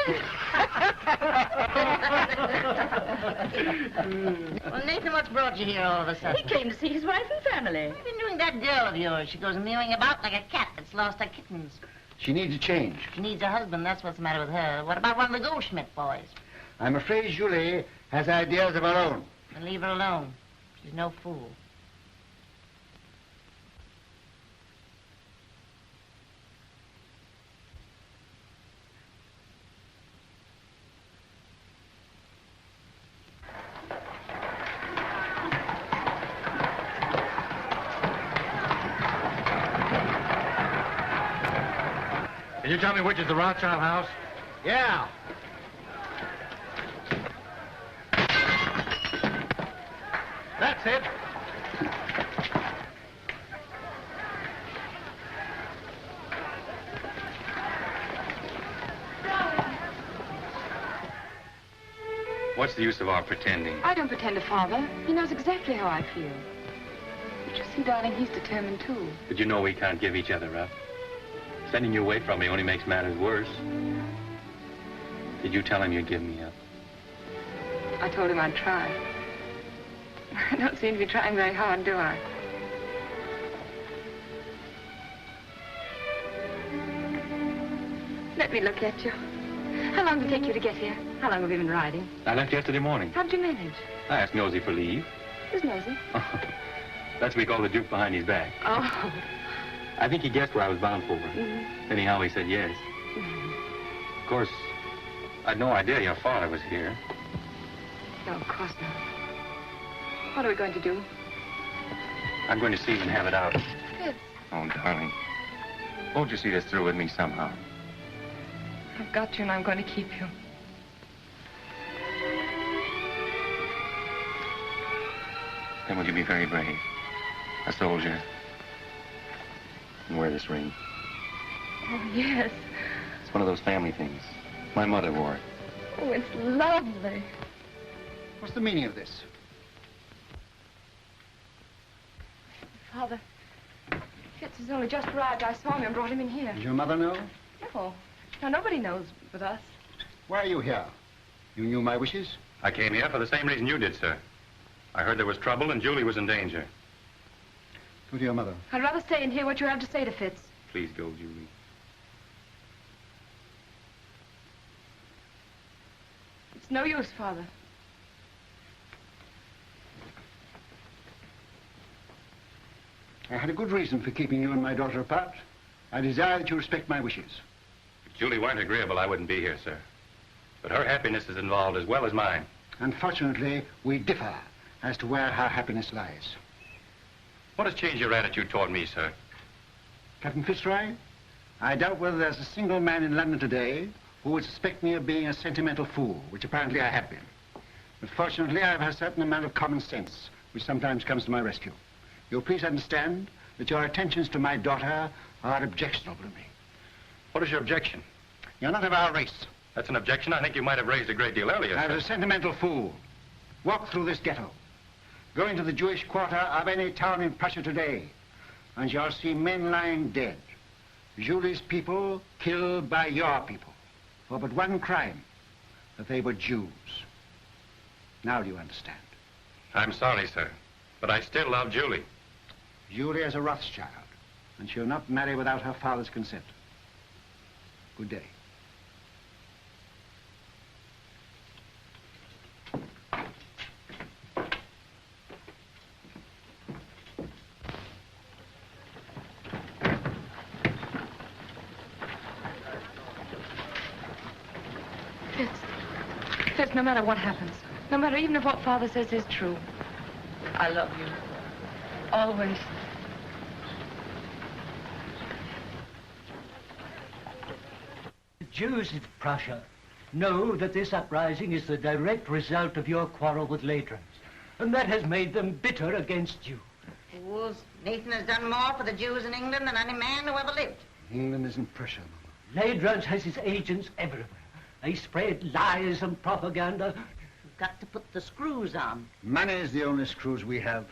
Well, Nathan, what's brought you here all of a sudden? He came to see his wife and family. What have you been doing that girl of yours? She goes mewing about like a cat that's lost her kittens. She needs a change. She needs a husband, that's what's the matter with her. What about one of the Goldschmidt boys? I'm afraid Julie has ideas of her own. Then leave her alone. She's no fool. Can you tell me which is the Rothschild house? Yeah. That's it. What's the use of our pretending? I don't pretend to Father. He knows exactly how I feel. But you see, darling, he's determined too. But you know we can't give each other up. Sending you away from me only makes matters worse. Did you tell him you'd give me up? I told him I'd try. I don't seem to be trying very hard, do I? Let me look at you. How long did it take you to get here? How long have you been riding? I left yesterday morning. How'd you manage? I asked Nosy for leave. Who's Nosy? That's what we call the Duke behind his back. Oh. I think he guessed where I was bound for. Anyhow, he said yes. Of course, I'd no idea your father was here. No, of course not. What are we going to do? I'm going to see him and have it out. Fitz. Oh, darling. Won't you see this through with me somehow? I've got you and I'm going to keep you. Then will you be very brave? A soldier. And wear this ring. Oh, yes. It's one of those family things. My mother wore it. Oh, it's lovely. What's the meaning of this? Father, Fitz has only just arrived. I saw him and brought him in here. Does your mother know? No. No, nobody knows but us. Why are you here? You knew my wishes? I came here for the same reason you did, sir. I heard there was trouble and Julie was in danger. Go to your mother. I'd rather stay and hear what you have to say to Fitz. Please go, Julie. It's no use, Father. I had a good reason for keeping you and my daughter apart. I desire that you respect my wishes. If Julie weren't agreeable, I wouldn't be here, sir. But her happiness is involved as well as mine. Unfortunately, we differ as to where her happiness lies. What has changed your attitude toward me, sir? Captain Fitzroy, I doubt whether there's a single man in London today who would suspect me of being a sentimental fool, which apparently I have been. But fortunately, I have a certain amount of common sense, which sometimes comes to my rescue. You'll please understand that your attentions to my daughter are objectionable to me. What is your objection? You're not of our race. That's an objection I think you might have raised a great deal earlier, I sir. was a sentimental fool. Walk through this ghetto. Go into the Jewish quarter of any town in Prussia today, and you'll see men lying dead. Julie's people killed by your people for but one crime, that they were Jews. Now do you understand? I'm sorry, sir, but I still love Julie. Julie is a Rothschild, and she'll not marry without her father's consent. Good day. Fitz, no matter what happens, no matter even if what Father says is true, I love you. Always. The Jews of Prussia know that this uprising is the direct result of your quarrel with Ladrans, and that has made them bitter against you. Fools, Nathan has done more for the Jews in England than any man who ever lived. England isn't Prussia. Ladrans has his agents everywhere. They spread lies and propaganda. You've got to put the screws on. Money is the only screws we have.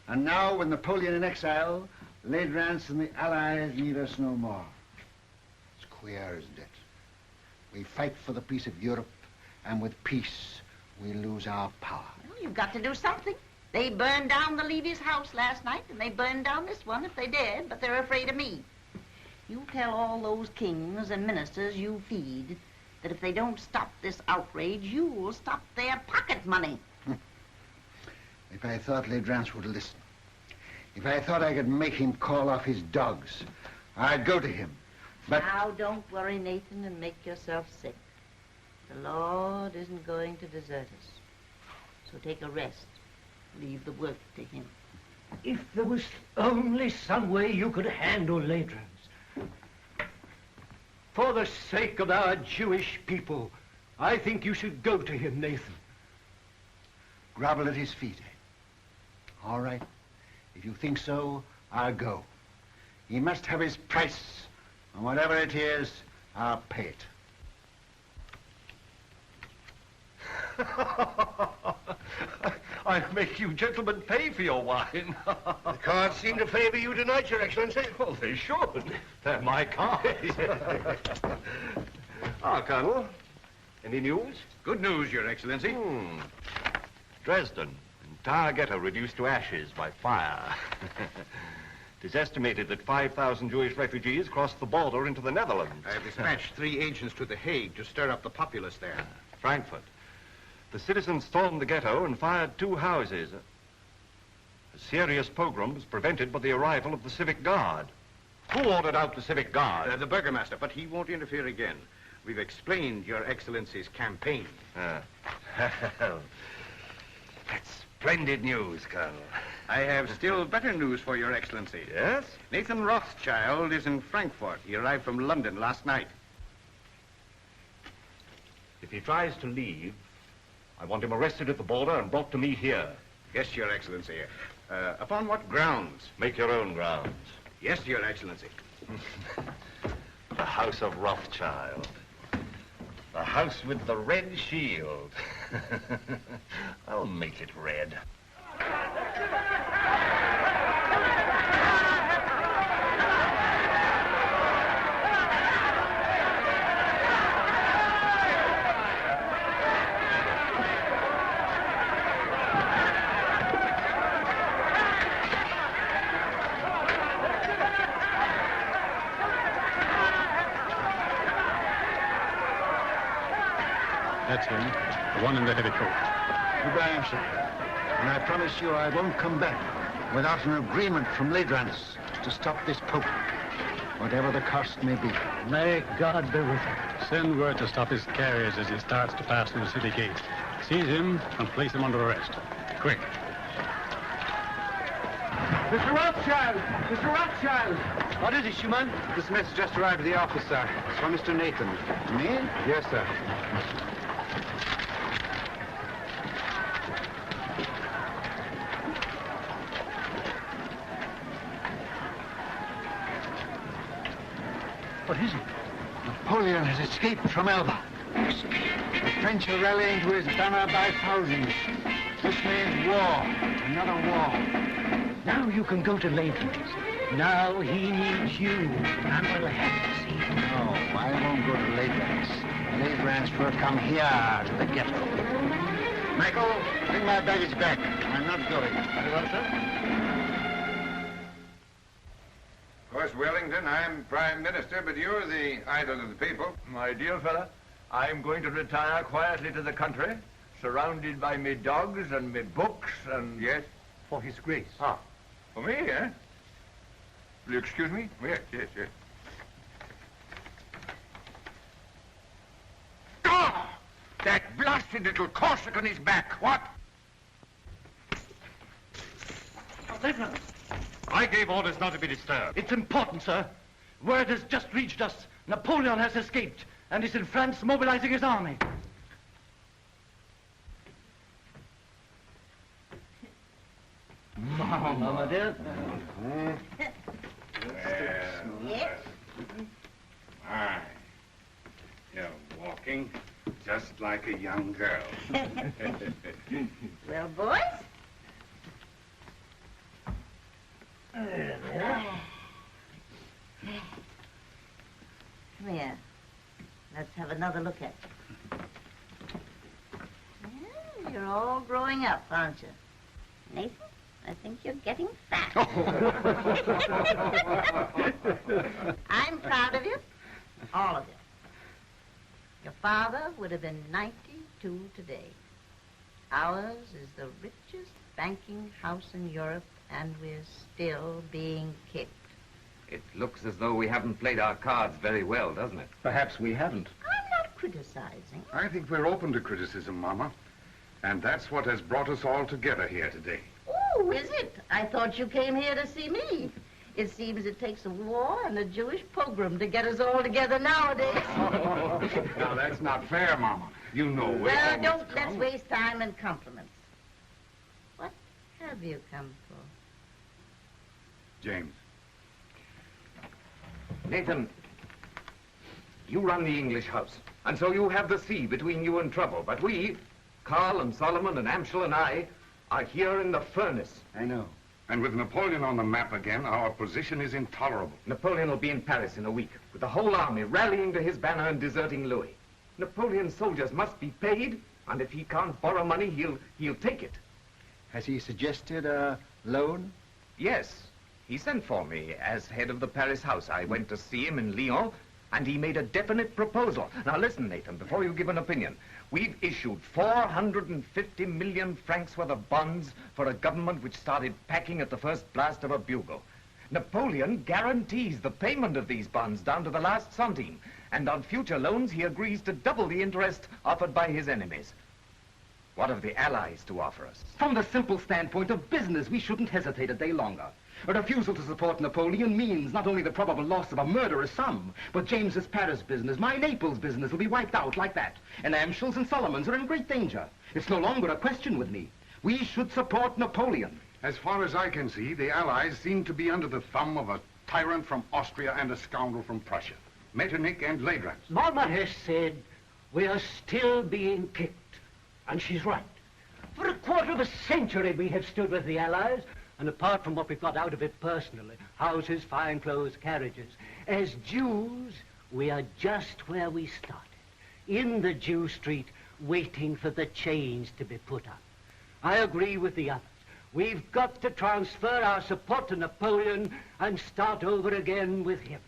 And now, with Napoleon in exile, Ladrans and the Allies need us no more. It's queer, isn't it? We fight for the peace of Europe, and with peace, we lose our power. Well, you've got to do something. They burned down the Levy's house last night, and they burned down this one if they dared, but they're afraid of me. You tell all those kings and ministers you feed that if they don't stop this outrage, you'll stop their pocket money. If I thought Ladrans would listen, if I thought I could make him call off his dogs, I'd go to him. But now, don't worry, Nathan, and make yourself sick. The Lord isn't going to desert us. So take a rest. Leave the work to him. If there was only some way you could handle Ladrans. For the sake of our Jewish people, I think you should go to him, Nathan. Grovel at his feet, eh? All right. If you think so, I'll go. He must have his price, and whatever it is, I'll pay it. I'll make you gentlemen pay for your wine. The cards seem to favor you tonight, Your Excellency. Well, they should. They're my cards. Ah, Colonel. Any news? Good news, Your Excellency. Dresden, entire ghetto reduced to ashes by fire. It is estimated that 5,000 Jewish refugees crossed the border into the Netherlands. I have dispatched 3 agents to The Hague to stir up the populace there. Frankfurt. The citizens stormed the ghetto and fired 2 houses. A serious pogrom was prevented by the arrival of the civic guard. Who ordered out the civic guard? The burgomaster, but he won't interfere again. We've explained Your Excellency's campaign. That's splendid news, Colonel. I have still better news for Your Excellency. Yes? Nathan Rothschild is in Frankfurt. He arrived from London last night. If he tries to leave, I want him arrested at the border and brought to me here. Yes, Your Excellency. Upon what grounds? Make your own grounds. Yes, Your Excellency. The House of Rothschild. The house with the red shield. I'll make it red. That's him, the one in the heavy coat. Goodbye, sir. And I promise you I won't come back without an agreement from Ladrans to stop this Pope, whatever the cost may be. May God be with him. Send word to stop his carriage as he starts to pass through the city gate. Seize him and place him under arrest. Quick. Mr. Rothschild! Mr. Rothschild! What is it, Schumann? This message just arrived at the office, sir. It's from Mr. Nathan. Me? Yes, sir. What is it? Napoleon has escaped from Elba. The French are rallying to his banner by thousands. This means war. Another war. Now you can go to Ladrans. Now he needs you, and we'll have to see him. No, I won't go to Ladrans. Ladrans will come here to the ghetto. Michael, bring my baggage back. I'm not going. Very well, sir. Of course, Wellington, I'm Prime Minister, but you're the idol of the people. My dear fella, I'm going to retire quietly to the country, surrounded by me dogs and me books and... Yes? For his grace. Ah, for me, eh? Will you excuse me? Yes, yes, yes. Oh! That blasted little Corsican is back. What? Ladrans. I gave orders not to be disturbed. It's important, sir. Word has just reached us. Napoleon has escaped and is in France mobilizing his army. Mama, dear. Yes? My, you're walking just like a young girl. Well, boys? Come here. Let's have another look at you. Yeah, you're all growing up, aren't you? Nathan, I think you're getting fat. I'm proud of you. All of you. Your father would have been 92 today. Ours is the richest banking house in Europe, and we're still being kicked. It looks as though we haven't played our cards very well, doesn't it? Perhaps we haven't. I'm not criticizing. I think we're open to criticism, Mama. And that's what has brought us all together here today. Oh, is it? I thought you came here to see me. It seems it takes a war and a Jewish pogrom to get us all together nowadays. Now, that's not fair, Mama. You know we Well, always don't come. let's waste time in compliments. What have you come for? James. Nathan, you run the English house, and so you have the sea between you and trouble. But we, Carl and Solomon and Amschel and I, are here in the furnace. I know. And with Napoleon on the map again, our position is intolerable. Napoleon will be in Paris in a week, with the whole army rallying to his banner and deserting Louis. Napoleon's soldiers must be paid, and if he can't borrow money, he'll take it. Has he suggested a loan? Yes. He sent for me as head of the Paris house. I went to see him in Lyon, and he made a definite proposal. Now listen, Nathan, before you give an opinion. We've issued 450 million francs worth of bonds for a government which started packing at the first blast of a bugle. Napoleon guarantees the payment of these bonds down to the last centime, and on future loans he agrees to double the interest offered by his enemies. What have the Allies to offer us? From the simple standpoint of business, we shouldn't hesitate a day longer. A refusal to support Napoleon means not only the probable loss of a murderous sum, but James's Paris business, my Naples business, will be wiped out like that. And Amschel's and Solomon's are in great danger. It's no longer a question with me. We should support Napoleon. As far as I can see, the Allies seem to be under the thumb of a tyrant from Austria and a scoundrel from Prussia. Metternich and Leidrans. Mama has said we are still being kicked, and she's right. For a quarter of a century we have stood with the Allies, and apart from what we've got out of it personally, houses, fine clothes, carriages, as Jews, we are just where we started, in the Jew street, waiting for the change to be put up. I agree with the others. We've got to transfer our support to Napoleon and start over again with him.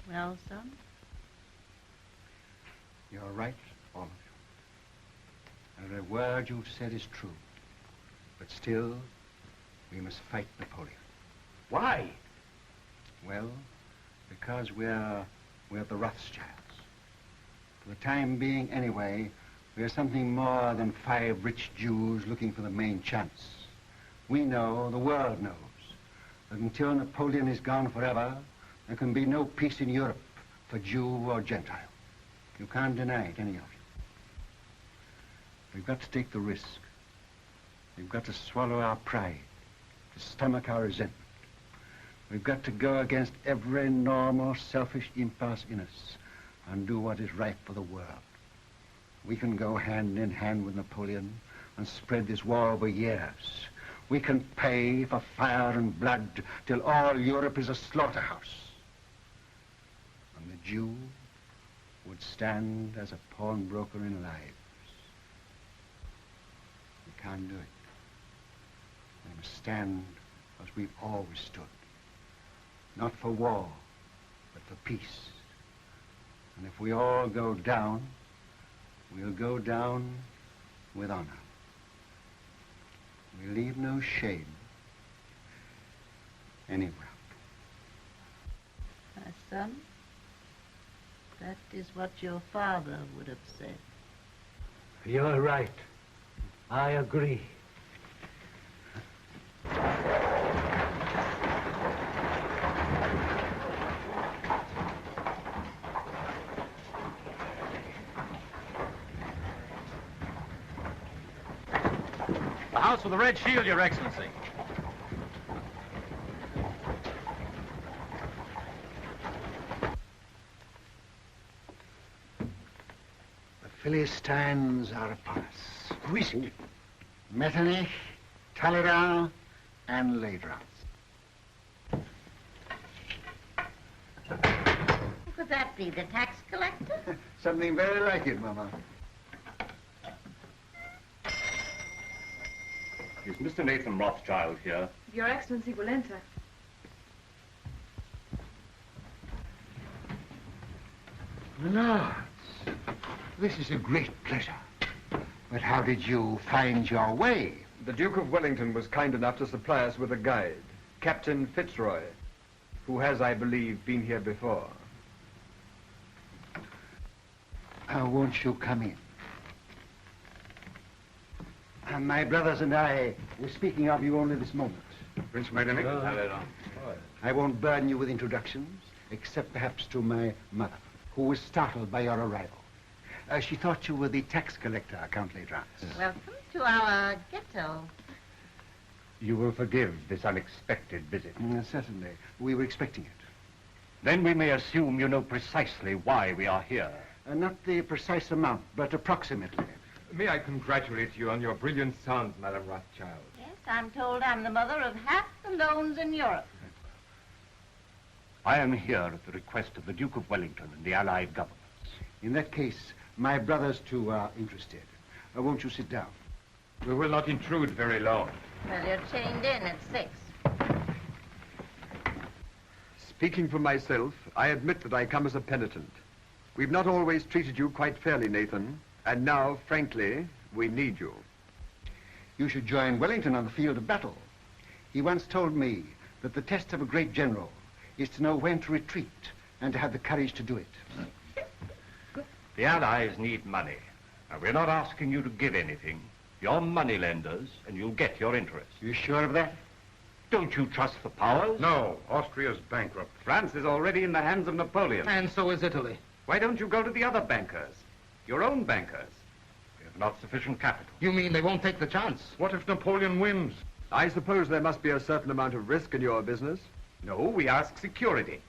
Well, son? You're right, all of you. Every word you've said is true. But still, we must fight Napoleon. Why? Well, because we're the Rothschilds. For the time being, anyway, we're something more than 5 rich Jews looking for the main chance. We know, the world knows, that until Napoleon is gone forever, there can be no peace in Europe for Jew or Gentile. You can't deny it, any of you. We've got to take the risk. We've got to swallow our pride, to stomach our resentment. We've got to go against every normal, selfish impulse in us and do what is right for the world. We can go hand in hand with Napoleon and spread this war over years. We can pay for fire and blood till all Europe is a slaughterhouse. And the Jew would stand as a pawnbroker in lives. We can't do it. We must stand as we've always stood. Not for war, but for peace. And if we all go down, we'll go down with honor. We leave no shame anywhere. My son, that is what your father would have said. You're right. I agree. The house with the red shield, Your Excellency. The Philistines are upon us. Who is it? Metternich, Talleyrand, and Leidrans. Who could that be, the tax collector? Something very like it, Mama. Is Mr. Nathan Rothschild here? Your Excellency will enter. Lords, this is a great pleasure. But how did you find your way? The Duke of Wellington was kind enough to supply us with a guide, Captain Fitzroy, who has, I believe, been here before. Won't you come in? My brothers and I were speaking of you only this moment. Prince Metternich. I won't burden you with introductions, except perhaps to my mother, who was startled by your arrival. She thought you were the tax collector, Count Ledrans. Welcome to our ghetto. You will forgive this unexpected visit. Certainly. We were expecting it. Then we may assume you know precisely why we are here. Not the precise amount, but approximately. May I congratulate you on your brilliant son, Madame Rothschild? Yes, I'm told I'm the mother of half the loans in Europe. I am here at the request of the Duke of Wellington and the Allied governments. In that case, my brothers too are interested. Won't you sit down? We will not intrude very long. Well, you're chained in at 6. Speaking for myself, I admit that I come as a penitent. We've not always treated you quite fairly, Nathan. And now, frankly, we need you. You should join Wellington on the field of battle. He once told me that the test of a great general is to know when to retreat and to have the courage to do it. The Allies need money. And we're not asking you to give anything. You're money lenders, and you'll get your interest. You sure of that? Don't you trust the powers? No, Austria's bankrupt. France is already in the hands of Napoleon. And so is Italy. Why don't you go to the other bankers? Your own bankers. We have not sufficient capital. You mean they won't take the chance? What if Napoleon wins? I suppose there must be a certain amount of risk in your business. No, we ask security.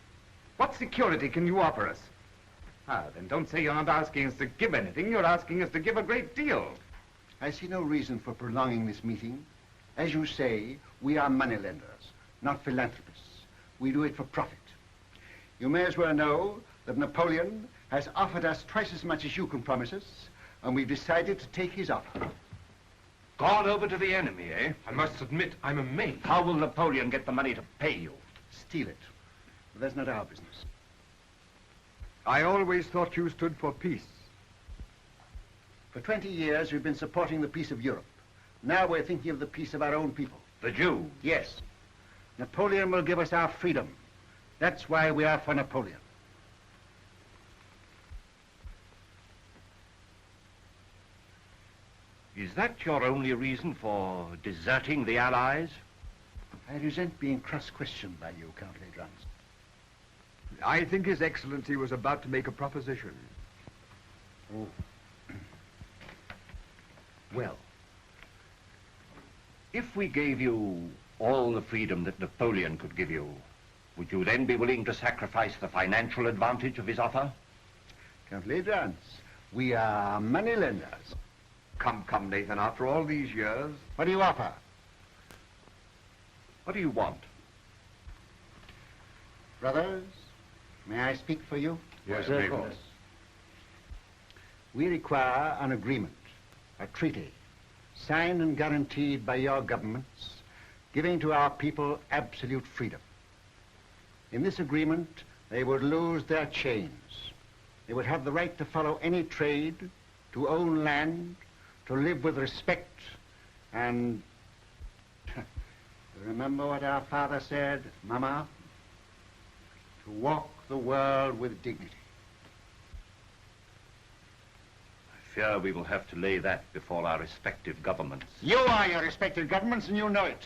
What security can you offer us? Ah, then don't say you're not asking us to give anything. You're asking us to give a great deal. I see no reason for prolonging this meeting. As you say, we are moneylenders, not philanthropists. We do it for profit. You may as well know that Napoleon has offered us twice as much as you can promise us, and we've decided to take his offer. Gone over to the enemy, eh? I must admit, I'm amazed. How will Napoleon get the money to pay you? Steal it. But that's not our business. I always thought you stood for peace. For 20 years, we've been supporting the peace of Europe. Now we're thinking of the peace of our own people. The Jews? Yes. Napoleon will give us our freedom. That's why we are for Napoleon. Is that your only reason for deserting the Allies? I resent being cross-questioned by you, Count Ledrans. I think His Excellency was about to make a proposition. Oh. Well, if we gave you all the freedom that Napoleon could give you, would you then be willing to sacrifice the financial advantage of his offer? Count Ledrans, we are moneylenders. Come, Nathan, after all these years... What do you offer? What do you want? Brothers, may I speak for you? Yes, of course. We require an agreement, a treaty, signed and guaranteed by your governments, giving to our people absolute freedom. In this agreement, they would lose their chains. They would have the right to follow any trade, to own land, to live with respect, and remember what our father said, Mama? To walk the world with dignity. I fear we will have to lay that before our respective governments. You are your respective governments, and you know it.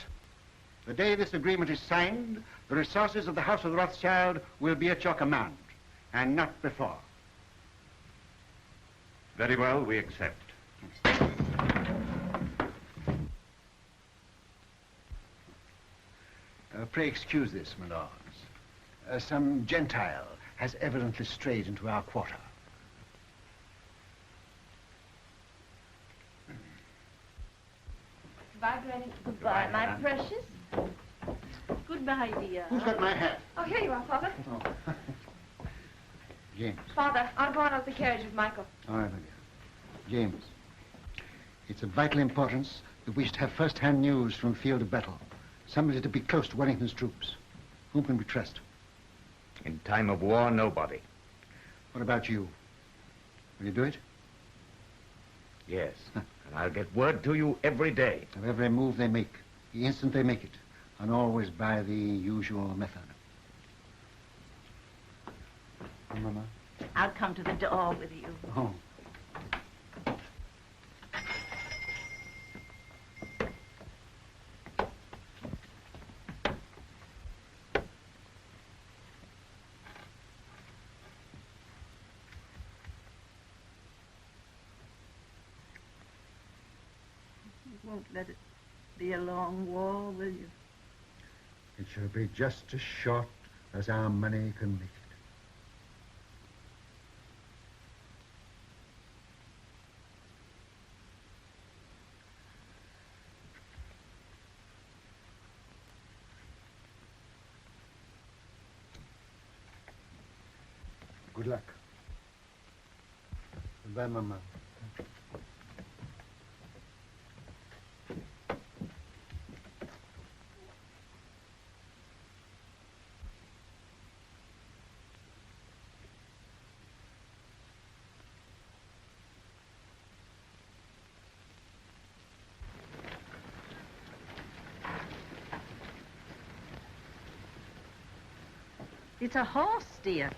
The day this agreement is signed, the resources of the House of Rothschild will be at your command, and not before. Very well, we accept. Pray excuse this, my lords. Some Gentile has evidently strayed into our quarter. Goodbye, Granny. Goodbye, my precious. Goodbye, dear. Who's got my hat? Oh, here you are, Father. Oh. James. Father, I'll go out of the carriage with Michael. All right, my dear. James, it's of vital importance that we should have first-hand news from the field of battle. Somebody to be close to Wellington's troops. Whom can we trust? In time of war, nobody. What about you? Will you do it? Yes. And I'll get word to you every day. Of every move they make, the instant they make it, and always by the usual method. Oh, Mama? I'll come to the door with you. Oh. won't let it be a long war, will you? It shall be just as short as our money can make it. Good luck. Goodbye, Mama. It's a horse, dear.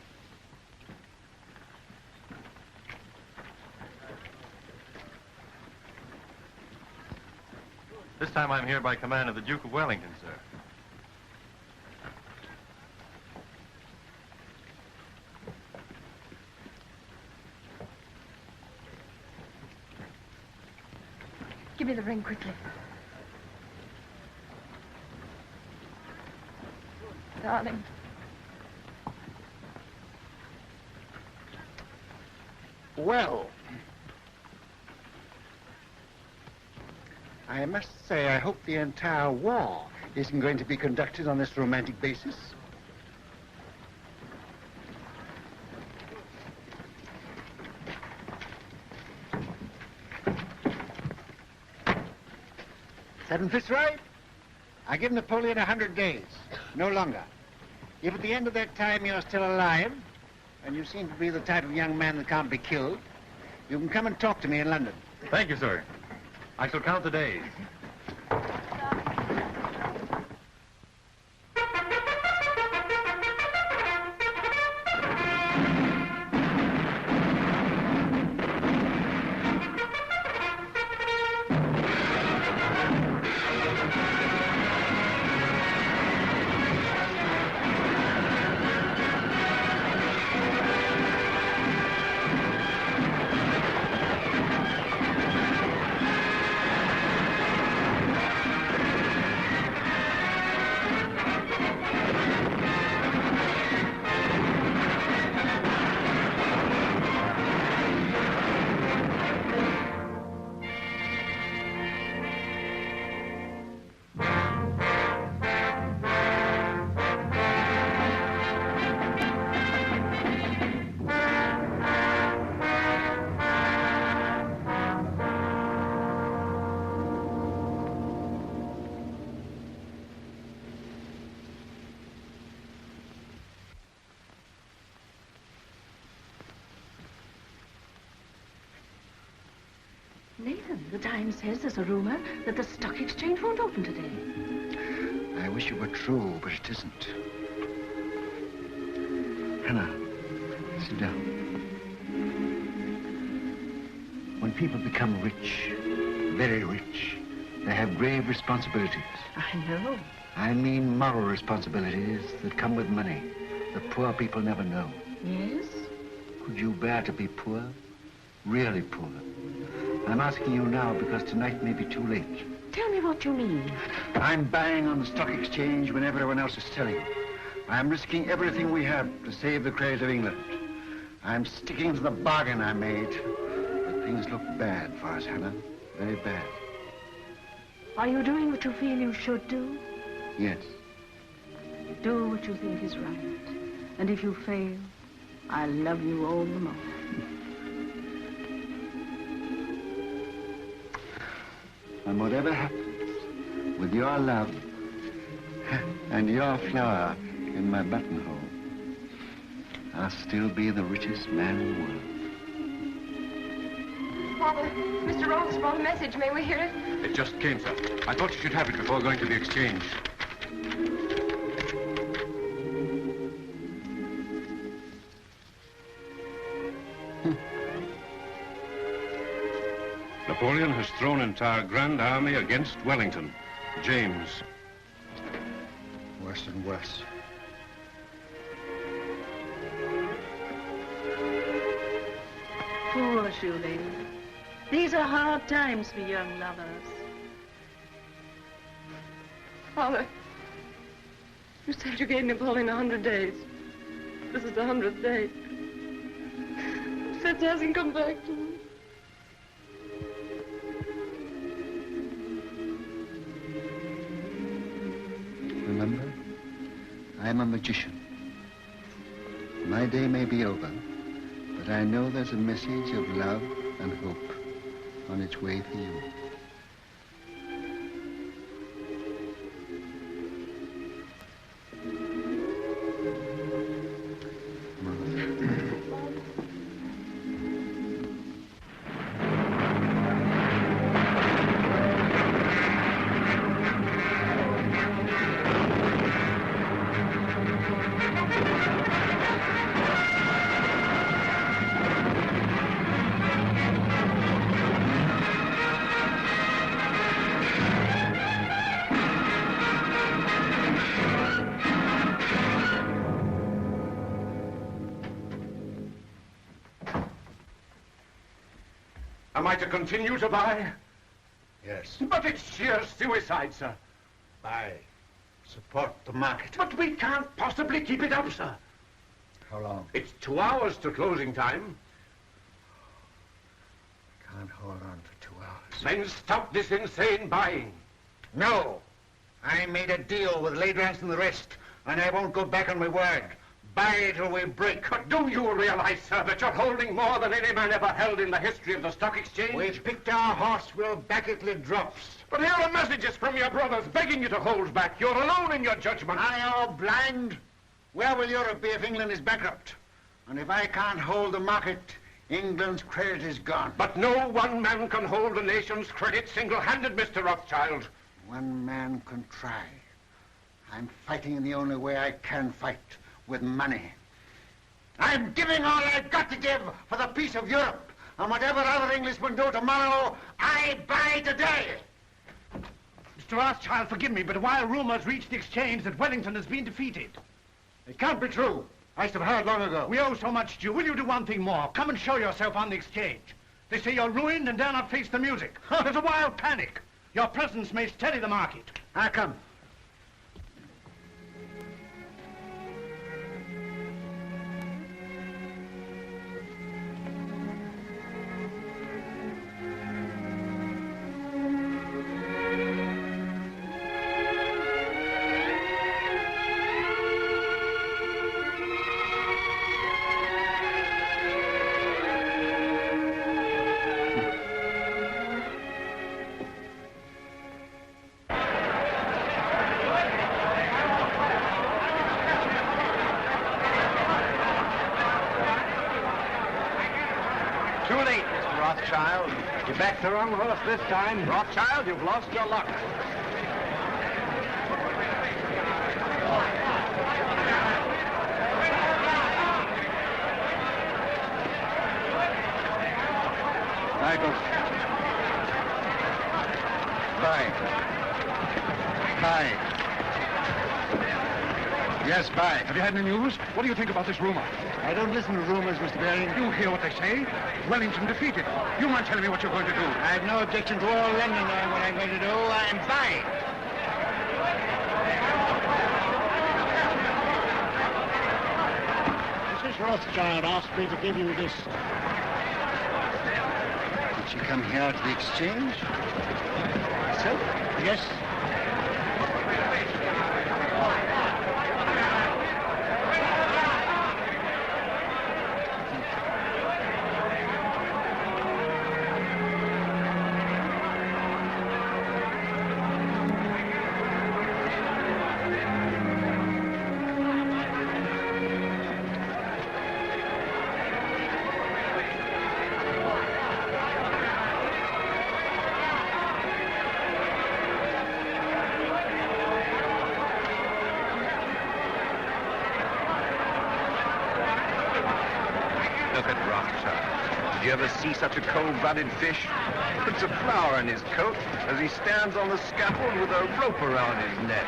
This time I'm here by command of the Duke of Wellington, sir. Give me the ring quickly. Darling. Well, I must say I hope the entire war isn't going to be conducted on this romantic basis. Seven Fitzroy, I give Napoleon 100 days, no longer. If at the end of that time you're still alive, and you seem to be the type of young man that can't be killed, you can come and talk to me in London. Thank you, sir. I shall count the days. Nathan, the Times says there's a rumor that the stock exchange won't open today. I wish it were true, but it isn't. Hannah, sit down. When people become rich, very rich, they have grave responsibilities. I know. I mean moral responsibilities that come with money that poor people never know. Yes? Could you bear to be poor? Really poor? I'm asking you now because tonight may be too late. Tell me what you mean. I'm buying on the stock exchange when everyone else is selling. I'm risking everything we have to save the credit of England. I'm sticking to the bargain I made. But things look bad for us, Hannah. Very bad. Are you doing what you feel you should do? Yes. Do what you think is right. And if you fail, I'll love you all the more. And whatever happens, with your love and your flower in my buttonhole, I'll still be the richest man in the world. Father, Mr. Roth's brought a message. May we hear it? It just came, sir. I thought you should have it before going to the exchange. Napoleon has thrown entire Grand Army against Wellington. James. Worse and worse. Poor shoe lady. These are hard times for young lovers. Father, you said you gave Napoleon 100 days. This is the 100th day. Fitz hasn't come back to me. Remember, I am a magician. My day may be over, but I know there's a message of love and hope on its way for you. Am I to continue to buy? Yes. But it's sheer suicide, sir. Buy. Support the market. But we can't possibly keep it up, sir. How long? It's 2 hours to closing time. Can't hold on for 2 hours. Then stop this insane buying. No. I made a deal with Ladrans and the rest, and I won't go back on my word. Buy till we break. But do you realize, sir, that you're holding more than any man ever held in the history of the stock exchange? We've picked our horse. We'll back it till it drops. But here are messages from your brothers begging you to hold back. You're alone in your judgment. Are you blind? Where will Europe be if England is bankrupt? And if I can't hold the market, England's credit is gone. But no one man can hold a nation's credit single-handed, Mr. Rothschild. One man can try. I'm fighting in the only way I can fight, with money. I'm giving all I've got to give for the peace of Europe. And whatever other Englishmen do tomorrow, I buy today. Mr. Rothschild, forgive me, but while rumors reach the exchange that Wellington has been defeated. It can't be true. I should have heard long ago. We owe so much to you. Will you do one thing more? Come and show yourself on the exchange. They say you're ruined and dare not face the music. There's a wild panic. Your presence may steady the market. I come. Too late, Mr. Rothschild. You backed the wrong horse this time. Rothschild, you've lost your luck. Michael. Buy. Buy. Yes, buy. Have you had any news? What do you think about this rumor? I don't listen to rumors, Mr. Baring. You hear what they say? Wellington defeated. You mind telling me what you're going to do? I have no objection to all London knowing what I'm going to do. I'm buying. Mrs. Rothschild asked me to give you this. Did she come here to the exchange? Herself? Yes. Look at Rothschild. Did you ever see such a cold-blooded fish? Puts a flower in his coat as he stands on the scaffold with a rope around his neck.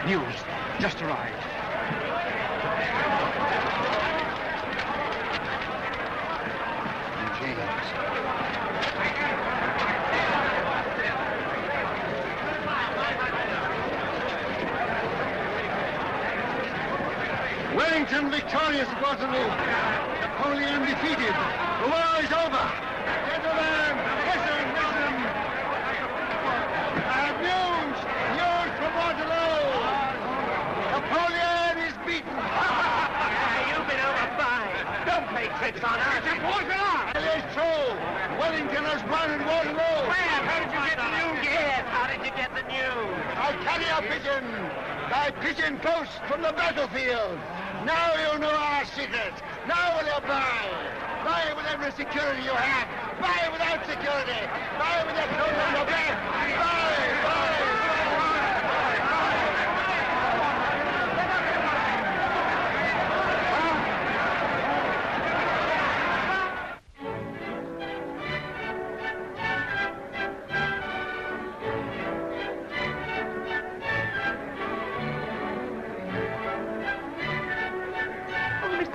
News. Just arrived. victorious at Waterloo. Napoleon defeated. The war is over. Gentlemen, listen, listen. I have news. News from Waterloo. Napoleon is beaten. You've been overbuying. Don't play tricks on us. It's important. It is true. Wellington has won at Waterloo. Where? How did you get the news? Yes, how did you get the news? I carry a pigeon. My pigeon post from the battlefield. Now you know our secret. Now will you buy? Buy with every security you have. Buy without security. Buy with your clothes on your back. Buy.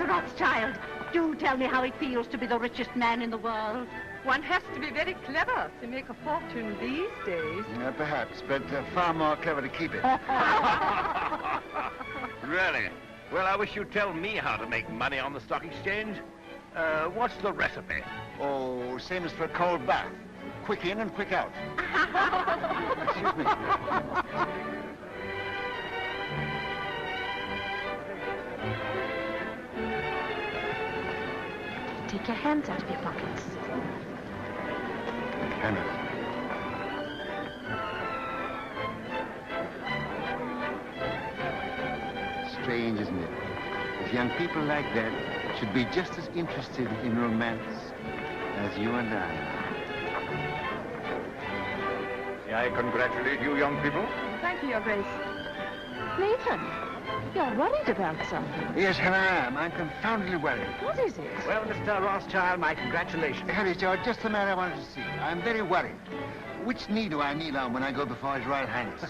Rothschild, do tell me how it feels to be the richest man in the world. One has to be very clever to make a fortune these days. Perhaps, but far more clever to keep it. Really? Well, I wish you'd tell me how to make money on the stock exchange. What's the recipe? Oh, same as for a cold bath. Quick in and quick out. Excuse me. Take your hands out of your pockets. Hannah. Strange, isn't it? If young people like that should be just as interested in romance as you and I are. May I congratulate you, young people? Thank you, Your Grace. Nathan, you're worried about something. Yes, Hannah, I am. I'm confoundedly worried. What is it? Well, Mr. Rothschild, my congratulations. Harry, George, just the man I wanted to see. I'm very worried. Which knee do I kneel on when I go before His Royal Highness?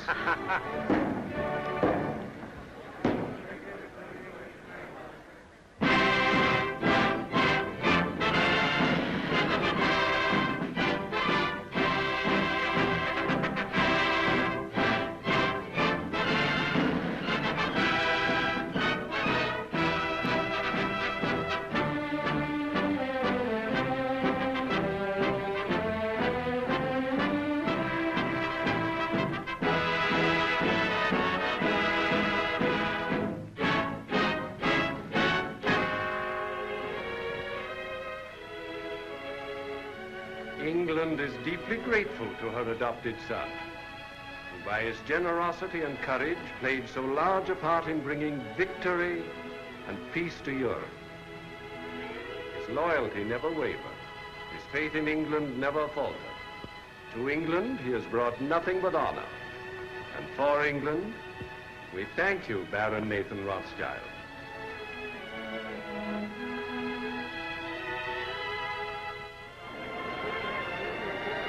England is deeply grateful to her adopted son, who by his generosity and courage played so large a part in bringing victory and peace to Europe. His loyalty never wavered. His faith in England never faltered. To England, he has brought nothing but honor. And for England, we thank you, Baron Nathan Rothschild.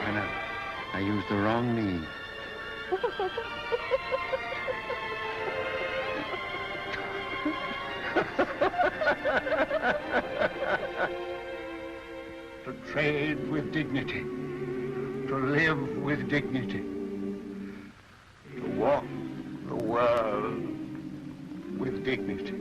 Hannah, I used the wrong knee. To trade with dignity, to live with dignity, to walk the world with dignity.